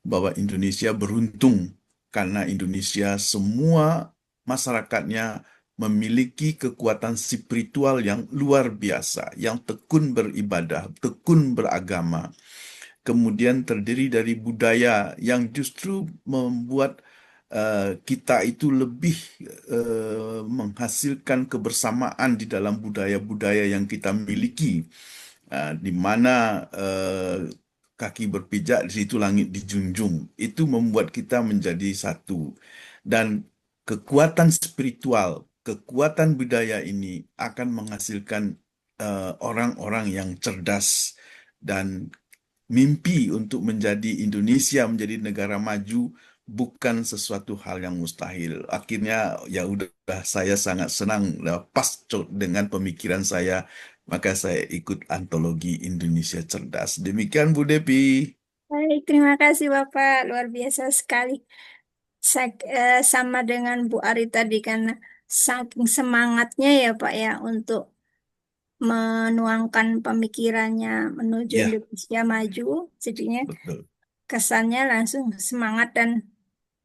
Speaker 5: bahwa Indonesia beruntung, karena Indonesia semua masyarakatnya memiliki kekuatan spiritual yang luar biasa, yang tekun beribadah, tekun beragama, kemudian terdiri dari budaya yang justru membuat kita itu lebih menghasilkan kebersamaan di dalam budaya-budaya yang kita miliki. Di mana kaki berpijak, di situ langit dijunjung. Itu membuat kita menjadi satu. Dan kekuatan spiritual, kekuatan budaya ini akan menghasilkan orang-orang yang cerdas dan mimpi untuk menjadi Indonesia menjadi negara maju bukan sesuatu hal yang mustahil. Akhirnya ya udah saya sangat senang pas dengan pemikiran saya, maka saya ikut antologi Indonesia Cerdas. Demikian Bu Depi.
Speaker 1: Baik, terima kasih Bapak, luar biasa sekali. Sama dengan Bu Ari tadi karena saking semangatnya ya Pak ya untuk menuangkan pemikirannya menuju
Speaker 5: Ya,
Speaker 1: Indonesia maju, jadinya
Speaker 5: betul.
Speaker 1: kesannya langsung semangat dan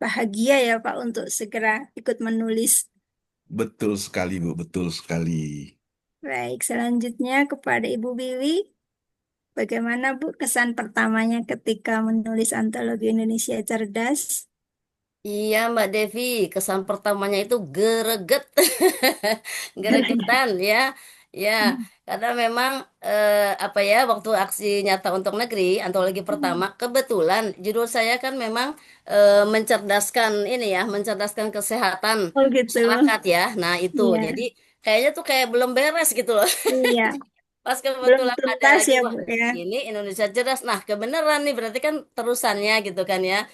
Speaker 1: bahagia ya Pak untuk segera ikut menulis.
Speaker 5: Betul sekali Bu, betul sekali.
Speaker 1: Baik, selanjutnya kepada Ibu Wiwi, bagaimana Bu kesan pertamanya ketika menulis antologi Indonesia Cerdas?
Speaker 2: Iya, Mbak Devi, kesan pertamanya itu greget, gregetan ya, ya, karena memang apa ya, waktu aksi nyata untuk negeri, antologi pertama, kebetulan judul saya kan memang mencerdaskan ini ya, mencerdaskan kesehatan
Speaker 1: Oh gitu.
Speaker 2: masyarakat ya. Nah itu,
Speaker 1: Iya,
Speaker 2: jadi kayaknya tuh kayak belum beres gitu loh.
Speaker 1: iya.
Speaker 2: Pas
Speaker 1: Belum
Speaker 2: kebetulan ada
Speaker 1: tuntas
Speaker 2: lagi,
Speaker 1: ya,
Speaker 2: wah
Speaker 1: Bu ya.
Speaker 2: ini Indonesia Cerdas. Nah kebenaran nih berarti kan terusannya gitu kan ya.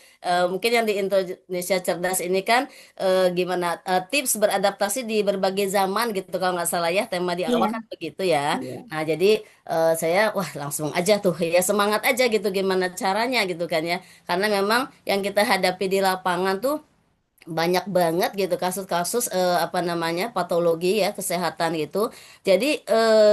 Speaker 2: Mungkin yang di Indonesia Cerdas ini kan gimana tips beradaptasi di berbagai zaman gitu kalau nggak salah ya tema di awal
Speaker 1: Iya,
Speaker 2: kan begitu ya.
Speaker 1: iya.
Speaker 2: Nah jadi saya wah langsung aja tuh ya semangat aja gitu gimana caranya gitu kan ya. Karena memang yang kita hadapi di lapangan tuh banyak banget gitu kasus-kasus apa namanya patologi ya kesehatan gitu. Jadi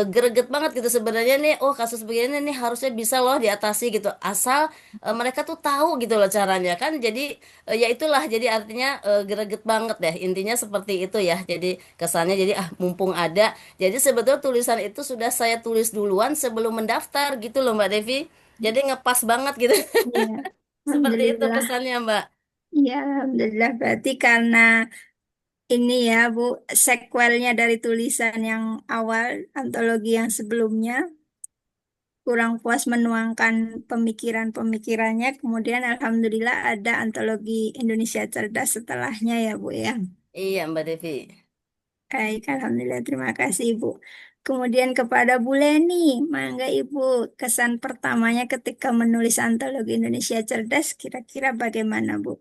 Speaker 2: greget banget gitu sebenarnya nih. Oh kasus begini nih harusnya bisa loh diatasi gitu. Asal mereka tuh tahu gitu loh caranya kan. Jadi ya itulah. Jadi artinya greget banget deh. Intinya seperti itu ya. Jadi kesannya jadi mumpung ada. Jadi sebetulnya tulisan itu sudah saya tulis duluan sebelum mendaftar gitu loh Mbak Devi. Jadi ngepas banget gitu.
Speaker 1: Iya.
Speaker 2: Seperti itu
Speaker 1: Alhamdulillah.
Speaker 2: kesannya Mbak.
Speaker 1: Iya, Alhamdulillah. Berarti karena ini ya, Bu, sequelnya dari tulisan yang awal, antologi yang sebelumnya, kurang puas menuangkan pemikiran-pemikirannya. Kemudian Alhamdulillah ada antologi Indonesia Cerdas setelahnya ya, Bu ya.
Speaker 2: Iya Mbak Devi.
Speaker 1: Baik, Alhamdulillah. Terima kasih, Ibu. Kemudian kepada Bu Leni, mangga Ibu, kesan pertamanya ketika menulis antologi Indonesia Cerdas, kira-kira bagaimana, Bu?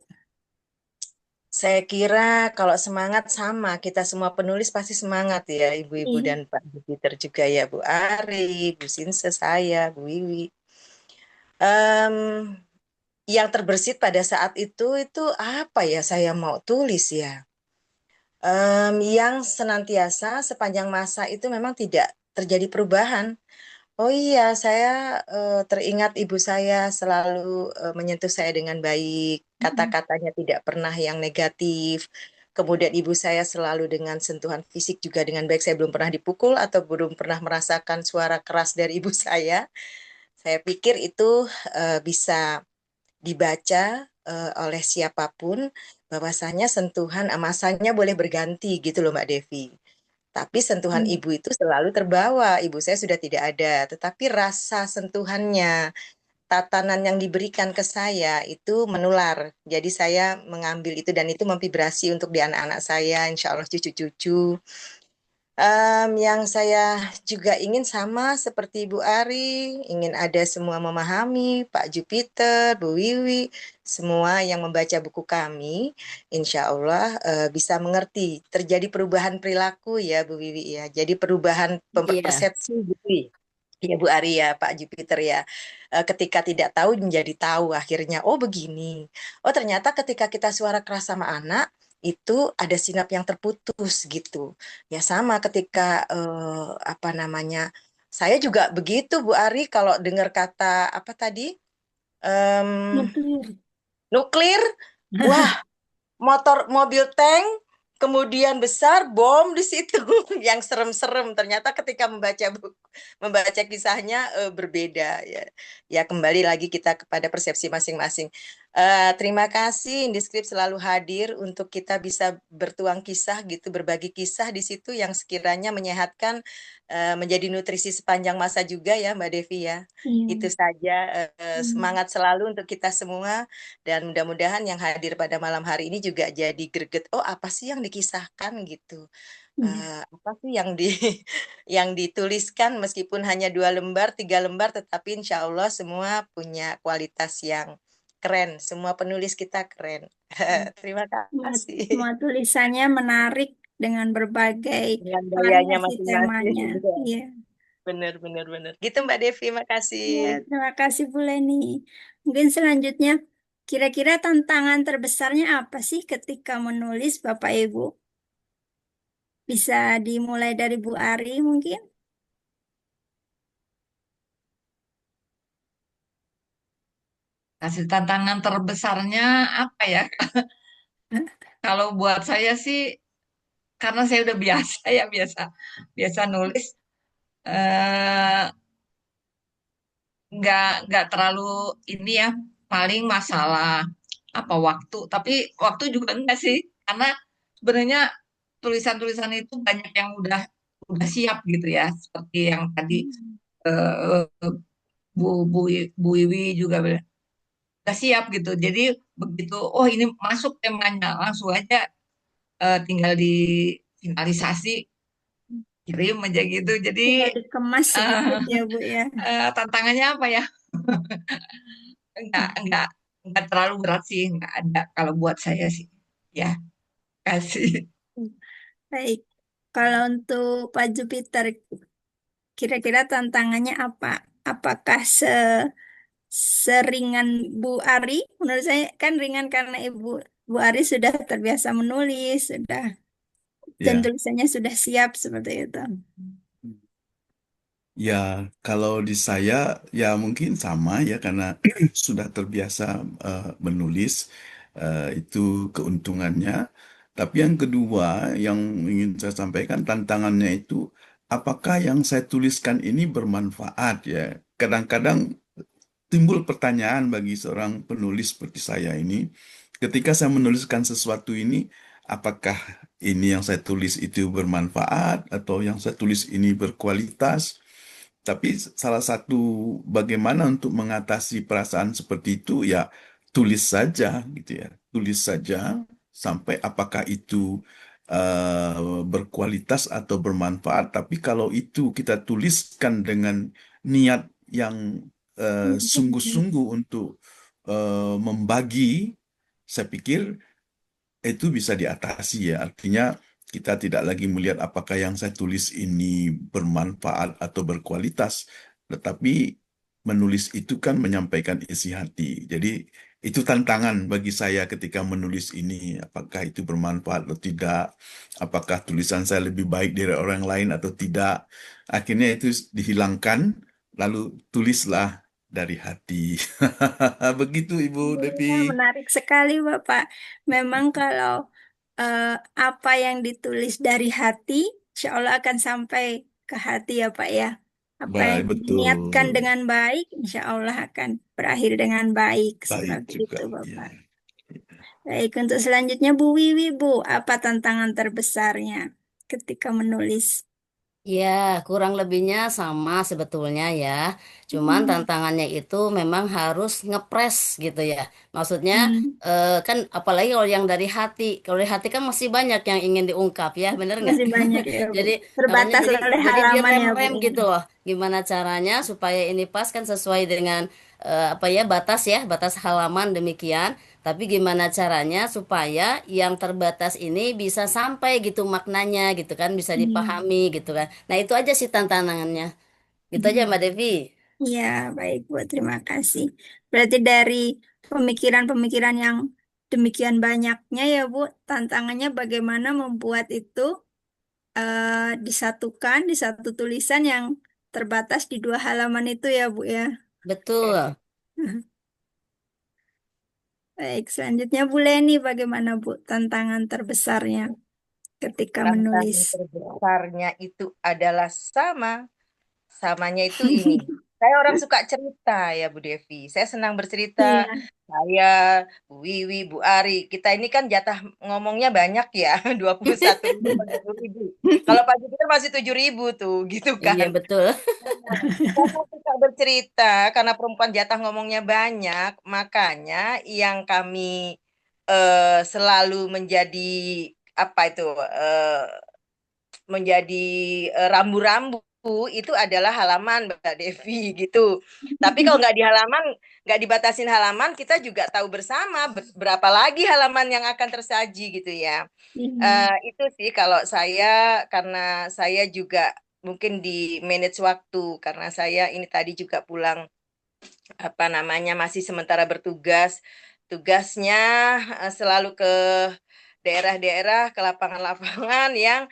Speaker 6: Saya kira kalau semangat sama, kita semua penulis pasti semangat ya, Ibu-ibu
Speaker 1: Iya.
Speaker 6: dan Pak Jupiter juga ya, Bu Ari, Bu Sinse, saya, Bu Wiwi. Em, yang terbersit pada saat itu apa ya saya mau tulis ya? Yang senantiasa sepanjang masa itu memang tidak terjadi perubahan. Oh iya, saya teringat ibu saya selalu menyentuh saya dengan baik,
Speaker 1: Mm.
Speaker 6: kata-katanya tidak pernah yang negatif. Kemudian ibu saya selalu dengan sentuhan fisik juga dengan baik. Saya belum pernah dipukul atau belum pernah merasakan suara keras dari ibu saya. Saya pikir itu bisa dibaca oleh siapapun bahwasanya sentuhan masanya boleh berganti gitu loh Mbak Devi. Tapi sentuhan
Speaker 1: Iya.
Speaker 6: ibu itu selalu terbawa. Ibu saya sudah tidak ada, tetapi rasa sentuhannya, tatanan yang diberikan ke saya itu menular. Jadi saya mengambil itu dan itu memvibrasi untuk di anak-anak saya, insya Allah cucu-cucu. Yang saya juga ingin sama seperti Bu Ari, ingin ada semua memahami, Pak Jupiter, Bu Wiwi, semua yang membaca buku kami, insya Allah bisa mengerti. Terjadi perubahan perilaku ya Bu Wiwi ya, jadi perubahan
Speaker 2: Iya.
Speaker 6: persepsi gitu ya Bu Ari ya, Pak Jupiter ya. Ketika tidak tahu menjadi tahu akhirnya, oh begini. Oh ternyata ketika kita suara keras sama anak, itu ada sinap yang terputus gitu. Ya sama ketika apa namanya, saya juga begitu Bu Ari kalau dengar kata apa tadi Em,
Speaker 1: Nuklir.
Speaker 6: nuklir, wah motor mobil tank kemudian besar bom di situ yang serem-serem ternyata ketika membaca buku membaca kisahnya berbeda ya ya kembali lagi kita kepada persepsi masing-masing. Terima kasih Indiscript selalu hadir untuk kita bisa bertuang kisah gitu berbagi kisah di situ yang sekiranya menyehatkan menjadi nutrisi sepanjang masa juga ya Mbak Devi ya. Itu
Speaker 1: Iya.
Speaker 6: saja
Speaker 1: Hmm.
Speaker 6: semangat selalu untuk kita semua dan mudah-mudahan yang hadir pada malam hari ini juga jadi greget. Oh, apa sih yang dikisahkan gitu?
Speaker 1: Iya.
Speaker 6: Apa sih yang yang dituliskan meskipun hanya 2 lembar, 3 lembar, tetapi insya Allah semua punya kualitas yang keren. Semua penulis kita keren. Terima
Speaker 1: Semua,
Speaker 6: kasih.
Speaker 1: semua tulisannya menarik dengan berbagai
Speaker 6: Dengan gayanya
Speaker 1: variasi
Speaker 6: masing-masing.
Speaker 1: temanya. Iya.
Speaker 6: Bener, bener, bener. Gitu Mbak Devi, makasih.
Speaker 1: Ya, terima kasih Bu Leni. Mungkin selanjutnya, kira-kira tantangan terbesarnya apa sih ketika menulis Bapak Ibu? Bisa dimulai dari Bu Ari mungkin?
Speaker 4: Kasih tantangan terbesarnya apa ya? Kalau buat saya sih, karena saya udah biasa ya biasa biasa nulis, eh, nggak terlalu ini ya. Paling masalah apa waktu, tapi waktu juga enggak sih, karena sebenarnya tulisan-tulisan itu banyak yang udah siap gitu ya, seperti yang tadi
Speaker 1: Hmm.
Speaker 4: eh, Bu Bu Bu Iwi juga bilang, udah siap gitu. Jadi begitu, oh ini masuk temanya, langsung aja tinggal di finalisasi kirim aja gitu. Jadi
Speaker 1: Tinggal dikemas sedikit
Speaker 4: eh,
Speaker 1: ya Bu ya.
Speaker 4: tantangannya apa ya? Enggak enggak terlalu berat sih, enggak ada kalau buat saya sih. Ya, kasih.
Speaker 1: Baik. Kalau untuk Pak Jupiter, kira-kira tantangannya apa? Apakah seringan Bu Ari? Menurut saya kan ringan karena Bu Ari sudah terbiasa menulis, dan
Speaker 5: Ya.
Speaker 1: tulisannya sudah siap seperti itu.
Speaker 5: Ya, kalau di saya ya mungkin sama ya karena sudah terbiasa menulis itu keuntungannya. Tapi yang kedua yang ingin saya sampaikan tantangannya itu apakah yang saya tuliskan ini bermanfaat ya. Kadang-kadang timbul pertanyaan bagi seorang penulis seperti saya ini, ketika saya menuliskan sesuatu ini, apakah ini yang saya tulis itu bermanfaat atau yang saya tulis ini berkualitas? Tapi salah satu bagaimana untuk mengatasi perasaan seperti itu ya tulis saja gitu ya. Tulis saja sampai apakah itu berkualitas atau bermanfaat. Tapi kalau itu kita tuliskan dengan niat yang sungguh-sungguh untuk membagi, saya pikir itu bisa diatasi ya. Artinya kita tidak lagi melihat apakah yang saya tulis ini bermanfaat atau berkualitas, tetapi menulis itu kan menyampaikan isi hati. Jadi itu tantangan bagi saya ketika menulis ini, apakah itu bermanfaat atau tidak, apakah tulisan saya lebih baik dari orang lain atau tidak. Akhirnya itu dihilangkan, lalu tulislah dari hati. Begitu Ibu Devi.
Speaker 1: Ya, menarik sekali Bapak. Memang kalau eh, apa yang ditulis dari hati, insya Allah akan sampai ke hati ya Pak ya. Apa yang
Speaker 5: Baik,
Speaker 1: diniatkan
Speaker 5: betul.
Speaker 1: dengan baik, insya Allah akan berakhir dengan baik.
Speaker 5: Baik
Speaker 1: Seperti
Speaker 5: juga.
Speaker 1: itu
Speaker 5: Ya.
Speaker 1: Bapak. Baik, untuk selanjutnya Bu Wiwi, Bu, apa tantangan terbesarnya ketika menulis?
Speaker 2: Ya, kurang lebihnya sama sebetulnya ya. Cuman
Speaker 1: Hmm.
Speaker 2: tantangannya itu memang harus ngepres gitu ya. Maksudnya
Speaker 1: Hmm.
Speaker 2: kan apalagi kalau yang dari hati. Kalau dari hati kan masih banyak yang ingin diungkap ya, bener nggak?
Speaker 1: Masih banyak ya Bu.
Speaker 2: Jadi namanya
Speaker 1: Terbatas oleh
Speaker 2: jadi
Speaker 1: halaman ya Bu
Speaker 2: direm-rem
Speaker 1: ya.
Speaker 2: gitu loh. Gimana caranya supaya ini pas kan sesuai dengan apa ya batas halaman demikian. Tapi gimana caranya supaya yang terbatas ini bisa sampai gitu maknanya gitu kan, bisa
Speaker 1: Hmm.
Speaker 2: dipahami gitu kan. Nah itu aja sih tantangannya. Gitu aja Mbak Devi.
Speaker 1: Ya, baik Bu, terima kasih. Berarti dari pemikiran-pemikiran yang demikian banyaknya ya Bu, tantangannya bagaimana membuat itu disatukan di satu tulisan yang terbatas di dua halaman itu ya Bu ya.
Speaker 2: Betul.
Speaker 1: Baik, selanjutnya Bu Leni, bagaimana Bu tantangan terbesarnya ketika menulis?
Speaker 6: Tantangan terbesarnya itu adalah samanya itu ini. Saya orang suka cerita ya Bu Devi. Saya senang bercerita.
Speaker 1: Iya,
Speaker 6: Saya, Bu Wiwi, Bu Ari. Kita ini kan jatah ngomongnya banyak ya. 21.000, 30.000. Kalau Pak Jupiter masih 7.000 tuh gitu
Speaker 2: Iya
Speaker 6: kan.
Speaker 2: betul.
Speaker 6: Karena suka bercerita, karena perempuan jatah ngomongnya banyak, makanya yang kami selalu menjadi apa itu menjadi rambu-rambu itu adalah halaman Mbak Devi gitu. Tapi kalau nggak di halaman, nggak dibatasin halaman, kita juga tahu bersama berapa lagi halaman yang akan tersaji gitu ya.
Speaker 1: iya.
Speaker 6: Itu sih kalau saya karena saya juga mungkin di manage waktu karena saya ini tadi juga pulang apa namanya masih sementara bertugas. Tugasnya selalu ke daerah-daerah, ke lapangan-lapangan yang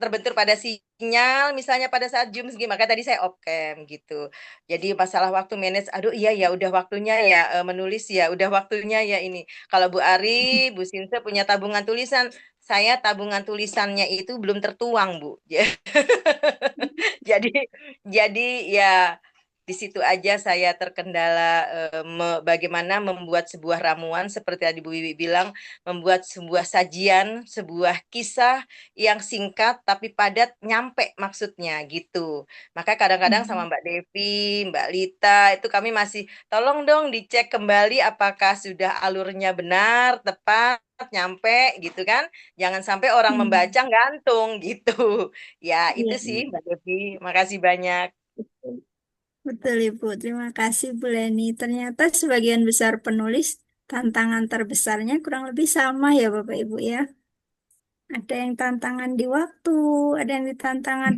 Speaker 6: terbentur pada sinyal, misalnya pada saat Zoom segini, maka tadi saya off cam gitu. Jadi masalah waktu manage, aduh iya ya udah waktunya ya menulis ya, udah waktunya ya ini. Kalau Bu Ari, Bu Sinse punya tabungan tulisan, saya tabungan tulisannya itu belum tertuang Bu. Jadi jadi ya Di situ aja saya terkendala bagaimana membuat sebuah ramuan seperti tadi Bu Wiwi bilang, membuat sebuah sajian, sebuah kisah yang singkat tapi padat, nyampe maksudnya gitu. Maka kadang-kadang sama Mbak Devi, Mbak Lita itu kami masih tolong dong dicek kembali apakah sudah alurnya benar, tepat, nyampe gitu kan. Jangan sampai orang membaca gantung gitu. Ya, itu
Speaker 1: Iya,
Speaker 6: sih Mbak Devi. Makasih banyak.
Speaker 1: betul. Betul, Ibu. Terima kasih, Bu Leni. Ternyata sebagian besar penulis tantangan terbesarnya kurang lebih sama ya, Bapak Ibu ya. Ada yang tantangan di waktu, ada yang di tantangan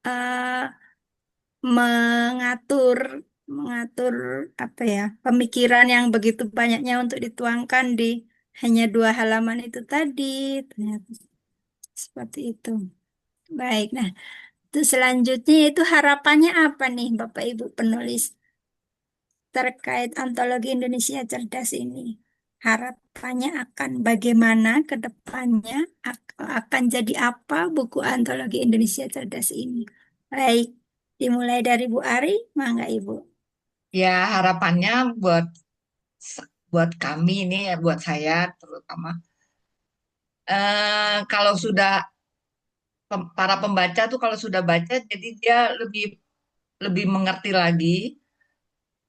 Speaker 1: eh, mengatur mengatur apa ya, pemikiran yang begitu banyaknya untuk dituangkan di hanya 2 halaman itu tadi. Ternyata seperti itu. Baik, nah, itu selanjutnya itu harapannya apa nih, Bapak Ibu penulis, terkait antologi Indonesia Cerdas ini? Harapannya akan bagaimana ke depannya, akan jadi apa buku antologi Indonesia Cerdas ini? Baik, dimulai dari Bu Ari, mangga Ibu.
Speaker 4: Ya, harapannya buat kami ini, ya, buat saya terutama, kalau sudah para pembaca tuh kalau sudah baca, jadi dia lebih lebih mengerti lagi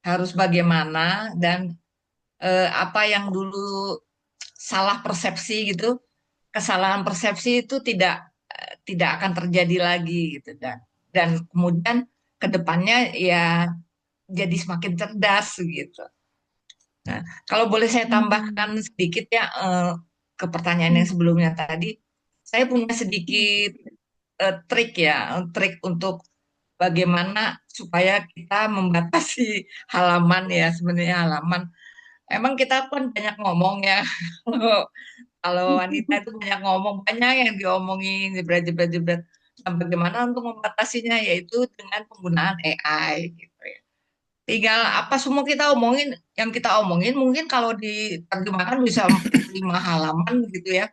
Speaker 4: harus bagaimana dan apa yang dulu salah persepsi gitu, kesalahan persepsi itu tidak akan terjadi lagi gitu dan kemudian ke depannya ya jadi semakin cerdas gitu. Nah, kalau boleh saya tambahkan sedikit ya ke pertanyaan yang sebelumnya tadi, saya punya sedikit trik ya, trik untuk bagaimana supaya kita membatasi halaman ya sebenarnya halaman. Emang kita kan banyak ngomong ya. Kalau kalau wanita itu banyak ngomong, banyak yang diomongin, jebret-jebret-jebret. Nah, bagaimana untuk membatasinya? Yaitu dengan penggunaan AI gitu ya. Tinggal apa semua kita omongin, yang kita omongin mungkin kalau diterjemahkan bisa 5 halaman gitu ya.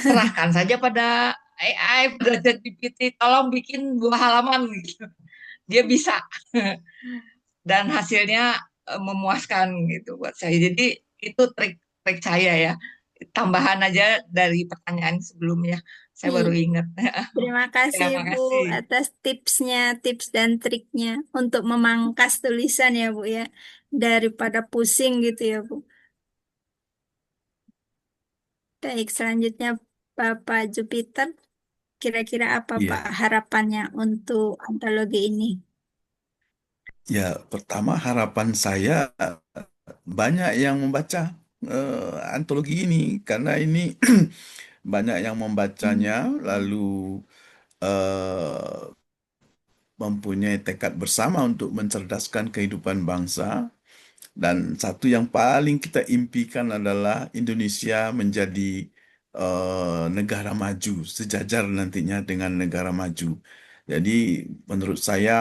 Speaker 4: Serahkan saja pada AI, pada ChatGPT, tolong bikin 2 halaman gitu. Dia bisa. Dan hasilnya memuaskan gitu buat saya. Jadi itu trik saya ya. Tambahan aja dari pertanyaan sebelumnya. Saya
Speaker 1: Iya.
Speaker 4: baru ingat.
Speaker 1: Terima kasih
Speaker 4: Terima
Speaker 1: Bu
Speaker 4: kasih.
Speaker 1: atas tipsnya, tips dan triknya untuk memangkas tulisan ya Bu ya, daripada pusing gitu ya Bu. Baik, selanjutnya Bapak Jupiter, kira-kira apa Pak
Speaker 5: Iya,
Speaker 1: harapannya untuk antologi ini?
Speaker 5: ya pertama harapan saya banyak yang membaca antologi ini karena ini banyak yang membacanya lalu eh, mempunyai tekad bersama untuk mencerdaskan kehidupan bangsa. Dan satu yang paling kita impikan adalah Indonesia menjadi negara maju, sejajar nantinya dengan negara maju. Jadi menurut saya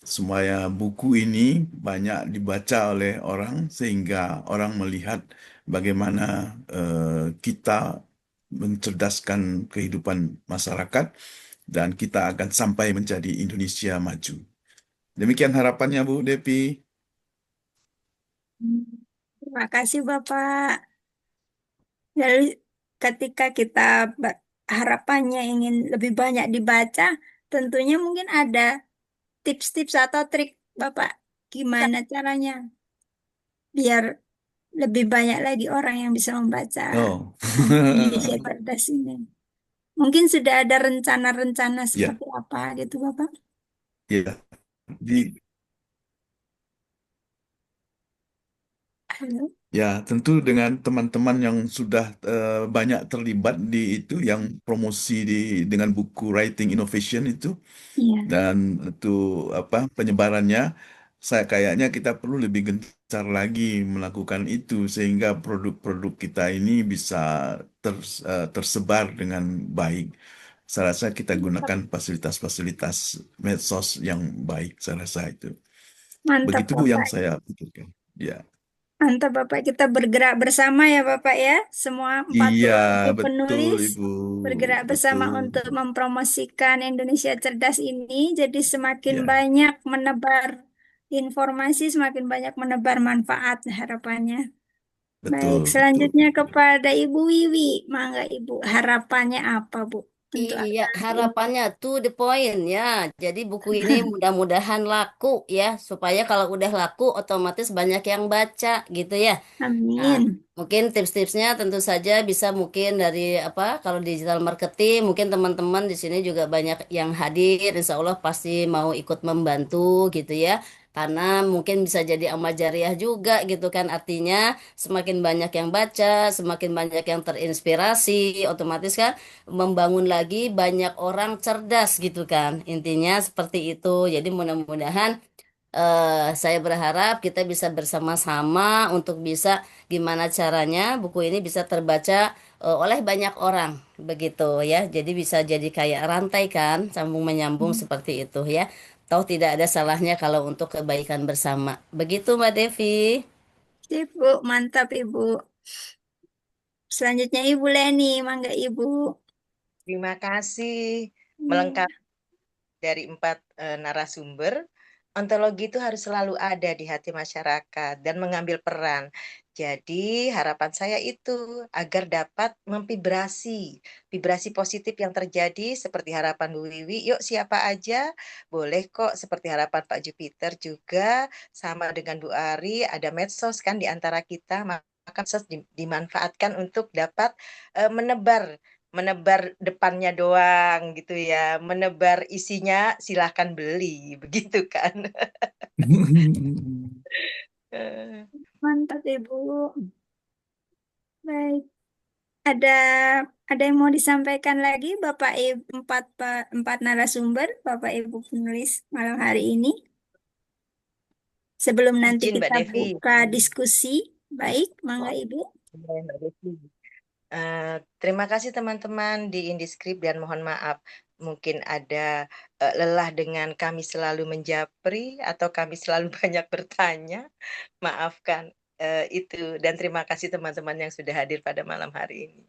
Speaker 5: semua buku ini banyak dibaca oleh orang sehingga orang melihat bagaimana kita mencerdaskan kehidupan masyarakat dan kita akan sampai menjadi Indonesia maju. Demikian harapannya Bu Depi.
Speaker 1: Terima kasih Bapak. Jadi ketika kita harapannya ingin lebih banyak dibaca, tentunya mungkin ada tips-tips atau trik Bapak, gimana caranya biar lebih banyak lagi orang yang bisa membaca
Speaker 5: Oh,
Speaker 1: Indonesia Cerdas ini. Mungkin sudah ada rencana-rencana
Speaker 5: ya,
Speaker 1: seperti apa gitu Bapak?
Speaker 5: ya. Di,
Speaker 1: Halo?
Speaker 5: ya, tentu dengan teman-teman yang sudah banyak terlibat di itu, yang promosi dengan buku Writing Innovation itu,
Speaker 1: Iya.
Speaker 5: dan itu apa penyebarannya, saya kayaknya kita perlu lebih gencar lagi melakukan itu sehingga produk-produk kita ini bisa tersebar dengan baik. Saya rasa kita gunakan fasilitas-fasilitas medsos yang baik, saya rasa itu.
Speaker 1: Mantap
Speaker 5: Begitu Bu yang
Speaker 1: Bapak.
Speaker 5: saya pikirkan. Ya.
Speaker 1: Mantap Bapak, kita bergerak bersama ya Bapak ya. Semua
Speaker 5: Iya,
Speaker 1: 47
Speaker 5: betul
Speaker 1: penulis
Speaker 5: Ibu.
Speaker 1: bergerak bersama
Speaker 5: Betul.
Speaker 1: untuk mempromosikan Indonesia Cerdas ini. Jadi semakin
Speaker 5: Ya,
Speaker 1: banyak menebar informasi, semakin banyak menebar manfaat harapannya. Baik,
Speaker 5: Betul, betul,
Speaker 1: selanjutnya
Speaker 5: betul.
Speaker 1: kepada Ibu Wiwi. Mangga Ibu, harapannya apa Bu untuk
Speaker 2: Iya,
Speaker 1: hari ini?
Speaker 2: harapannya to the point ya. Jadi buku ini mudah-mudahan laku ya, supaya kalau udah laku otomatis banyak yang baca gitu ya. Nah,
Speaker 1: Amin.
Speaker 2: mungkin tips-tipsnya tentu saja bisa mungkin dari apa? Kalau digital marketing, mungkin teman-teman di sini juga banyak yang hadir. Insya Allah pasti mau ikut membantu gitu ya. Karena mungkin bisa jadi amal jariah juga gitu kan. Artinya semakin banyak yang baca, semakin banyak yang terinspirasi, otomatis kan membangun lagi banyak orang cerdas gitu kan. Intinya seperti itu. Jadi mudah-mudahan saya berharap kita bisa bersama-sama untuk bisa gimana caranya buku ini bisa terbaca oleh banyak orang begitu ya. Jadi bisa jadi kayak rantai kan, sambung menyambung seperti itu ya. Tahu tidak ada salahnya kalau untuk kebaikan bersama. Begitu Mbak Devi.
Speaker 1: Sip, Bu, mantap Ibu. Selanjutnya Ibu Leni, mangga Ibu.
Speaker 6: Terima kasih.
Speaker 1: Iya.
Speaker 6: Melengkapi dari 4 narasumber, ontologi itu harus selalu ada di hati masyarakat dan mengambil peran. Jadi harapan saya itu agar dapat memvibrasi, vibrasi positif yang terjadi seperti harapan Bu Wiwi, yuk siapa aja, boleh kok seperti harapan Pak Jupiter juga, sama dengan Bu Ari, ada medsos kan di antara kita, maka medsos dimanfaatkan untuk dapat menebar menebar depannya doang gitu ya, menebar isinya silahkan beli, begitu kan. Eh,
Speaker 1: Mantap Ibu. Baik. Ada ada yang mau disampaikan lagi Bapak Ibu empat narasumber Bapak Ibu penulis malam hari ini sebelum nanti
Speaker 6: Izin Mbak
Speaker 1: kita
Speaker 6: Devi.
Speaker 1: buka diskusi. Baik, mangga Ibu.
Speaker 6: Ya, Mbak Devi. Terima kasih teman-teman di Indiscript dan mohon maaf mungkin ada lelah dengan kami selalu menjapri atau kami selalu banyak bertanya. Maafkan itu dan terima kasih teman-teman yang sudah hadir pada malam hari ini.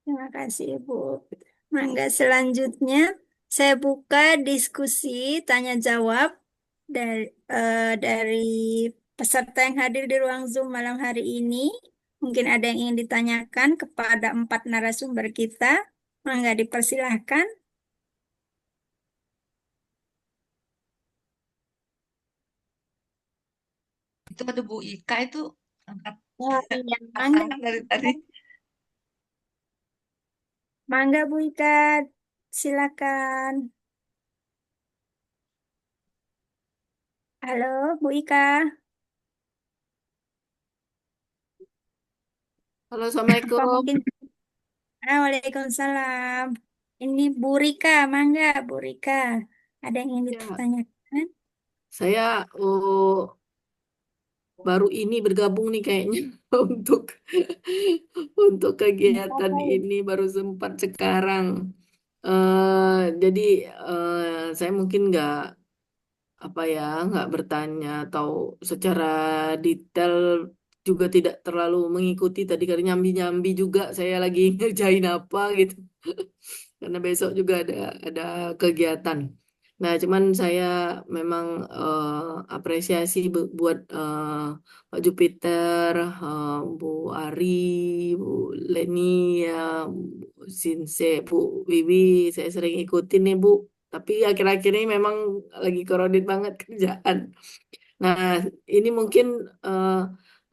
Speaker 1: Terima kasih Ibu. Mangga selanjutnya saya buka diskusi tanya jawab dari peserta yang hadir di ruang Zoom malam hari ini. Mungkin ada yang ingin ditanyakan kepada empat narasumber kita. Mangga dipersilahkan.
Speaker 4: Itu ada Bu Ika itu angkat
Speaker 1: Oh iya, mangga.
Speaker 4: tangan dari tadi.
Speaker 1: Mangga Bu Ika, silakan. Halo Bu Ika.
Speaker 7: Halo,
Speaker 1: Apa
Speaker 7: Assalamualaikum.
Speaker 1: mungkin? Waalaikumsalam. Ini Bu Rika, mangga Bu Rika. Ada yang ingin
Speaker 7: Ya,
Speaker 1: ditanyakan?
Speaker 7: saya baru ini bergabung nih kayaknya untuk untuk kegiatan ini baru sempat sekarang. Jadi saya mungkin apa ya nggak bertanya atau secara detail juga tidak terlalu mengikuti tadi karena nyambi-nyambi juga saya lagi ngerjain apa gitu. Karena besok juga ada kegiatan. Nah, cuman saya memang apresiasi buat Pak Jupiter, Bu Ari, Bu Leni, ya, Bu Sinse, Bu Wiwi. Saya sering ikutin nih, Bu. Tapi akhir-akhir ini memang lagi krodit banget kerjaan. Nah, ini mungkin eh,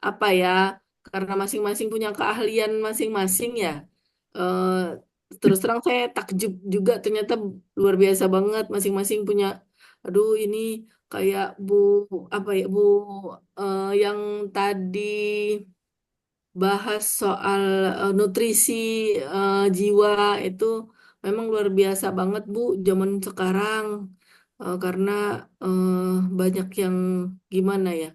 Speaker 7: apa ya? Karena masing-masing punya keahlian masing-masing ya. Eh, Terus terang saya takjub juga ternyata luar biasa banget masing-masing punya. Aduh, ini kayak Bu apa ya Bu yang tadi bahas soal nutrisi jiwa itu memang luar biasa banget Bu zaman sekarang. Karena eh, banyak yang gimana ya,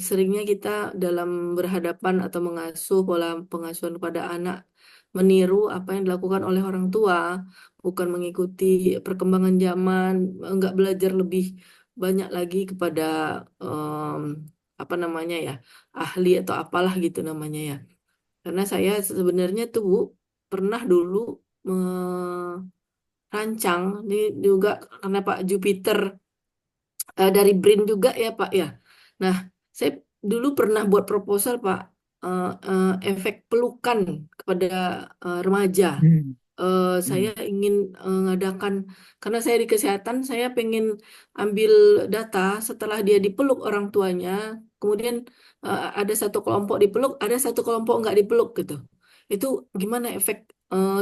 Speaker 7: seringnya kita dalam berhadapan atau mengasuh pola pengasuhan pada anak meniru apa yang dilakukan oleh orang tua, bukan mengikuti perkembangan zaman, enggak belajar lebih banyak lagi kepada em, apa namanya ya, ahli atau apalah gitu namanya ya. Karena saya sebenarnya tuh Bu, pernah dulu merancang ini juga karena Pak Jupiter dari BRIN juga ya Pak ya. Nah, saya dulu pernah buat proposal Pak, efek pelukan kepada remaja. Saya ingin mengadakan, karena saya di kesehatan, saya pengen ambil data setelah dia dipeluk orang tuanya, kemudian ada satu kelompok dipeluk, ada satu kelompok nggak dipeluk gitu. Itu gimana efek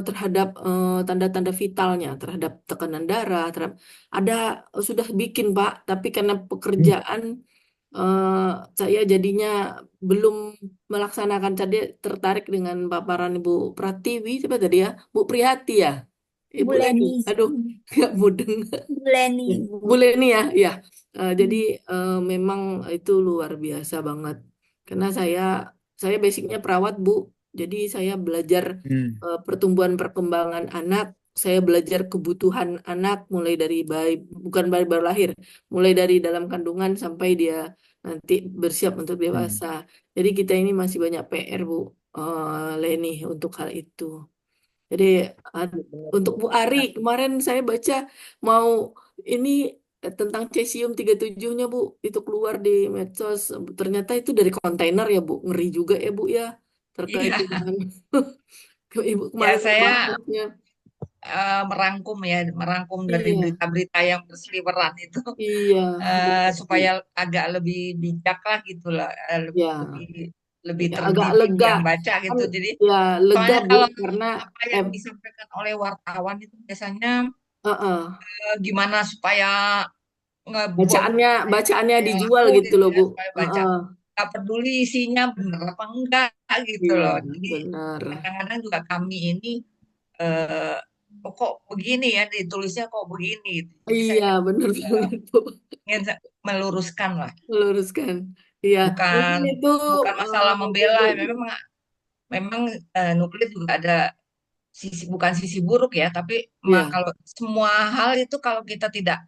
Speaker 7: terhadap tanda-tanda vitalnya, terhadap tekanan darah, terhadap ada sudah bikin Pak, tapi karena pekerjaan eh, saya jadinya belum melaksanakan. Tadi tertarik dengan paparan Ibu Pratiwi, siapa tadi ya? Bu Prihati ya?
Speaker 1: Bu
Speaker 7: Ibu Leni.
Speaker 1: Leni,
Speaker 7: Aduh, nggak mudeng.
Speaker 1: Bu Leni,
Speaker 7: Ya,
Speaker 1: Bu.
Speaker 7: Bu Leni ya, ya. Jadi
Speaker 1: Hmm.
Speaker 7: memang itu luar biasa banget. Karena saya basicnya perawat Bu. Jadi saya belajar pertumbuhan perkembangan anak. Saya belajar kebutuhan anak mulai dari bayi, bukan bayi baru lahir, mulai dari dalam kandungan sampai dia nanti bersiap untuk dewasa. Jadi kita ini masih banyak PR Bu Leni untuk hal itu. Jadi untuk Bu Ari, kemarin saya baca mau ini tentang cesium 37-nya Bu, itu keluar di medsos. Ternyata itu dari kontainer ya Bu, ngeri juga ya Bu ya, terkait
Speaker 4: Iya,
Speaker 7: dengan Ibu
Speaker 4: ya
Speaker 7: kemarin
Speaker 4: saya
Speaker 7: bahasnya.
Speaker 4: merangkum dari
Speaker 7: Iya,
Speaker 4: berita-berita yang berseliweran itu
Speaker 7: iya, betul.
Speaker 4: supaya agak lebih bijak lah gitu lah,
Speaker 7: Ya,
Speaker 4: lebih lebih
Speaker 7: ya, agak
Speaker 4: terdidik
Speaker 7: lega
Speaker 4: yang baca
Speaker 7: kan,
Speaker 4: gitu. Jadi
Speaker 7: ya lega
Speaker 4: soalnya
Speaker 7: Bu,
Speaker 4: kalau
Speaker 7: karena
Speaker 4: apa
Speaker 7: eh,
Speaker 4: yang disampaikan oleh wartawan itu biasanya
Speaker 7: uh-uh.
Speaker 4: gimana supaya ngebuat
Speaker 7: Bacaannya
Speaker 4: supaya
Speaker 7: dijual
Speaker 4: laku
Speaker 7: gitu
Speaker 4: gitu
Speaker 7: loh
Speaker 4: ya,
Speaker 7: Bu.
Speaker 4: supaya baca
Speaker 7: Uh-uh.
Speaker 4: nggak peduli isinya bener apa enggak gitu
Speaker 7: Iya,
Speaker 4: loh. Jadi
Speaker 7: benar.
Speaker 4: kadang-kadang juga kami ini eh, kok begini ya, ditulisnya kok begini gitu. Jadi saya
Speaker 7: Iya, benar
Speaker 4: eh,
Speaker 7: banget Bu.
Speaker 4: ingin meluruskan lah,
Speaker 7: Meluruskan. Iya,
Speaker 4: bukan
Speaker 7: mungkin itu
Speaker 4: bukan masalah membela.
Speaker 7: Bu.
Speaker 4: Memang memang nuklir juga ada sisi, bukan sisi buruk ya, tapi
Speaker 7: Iya,
Speaker 4: kalau semua hal itu kalau kita tidak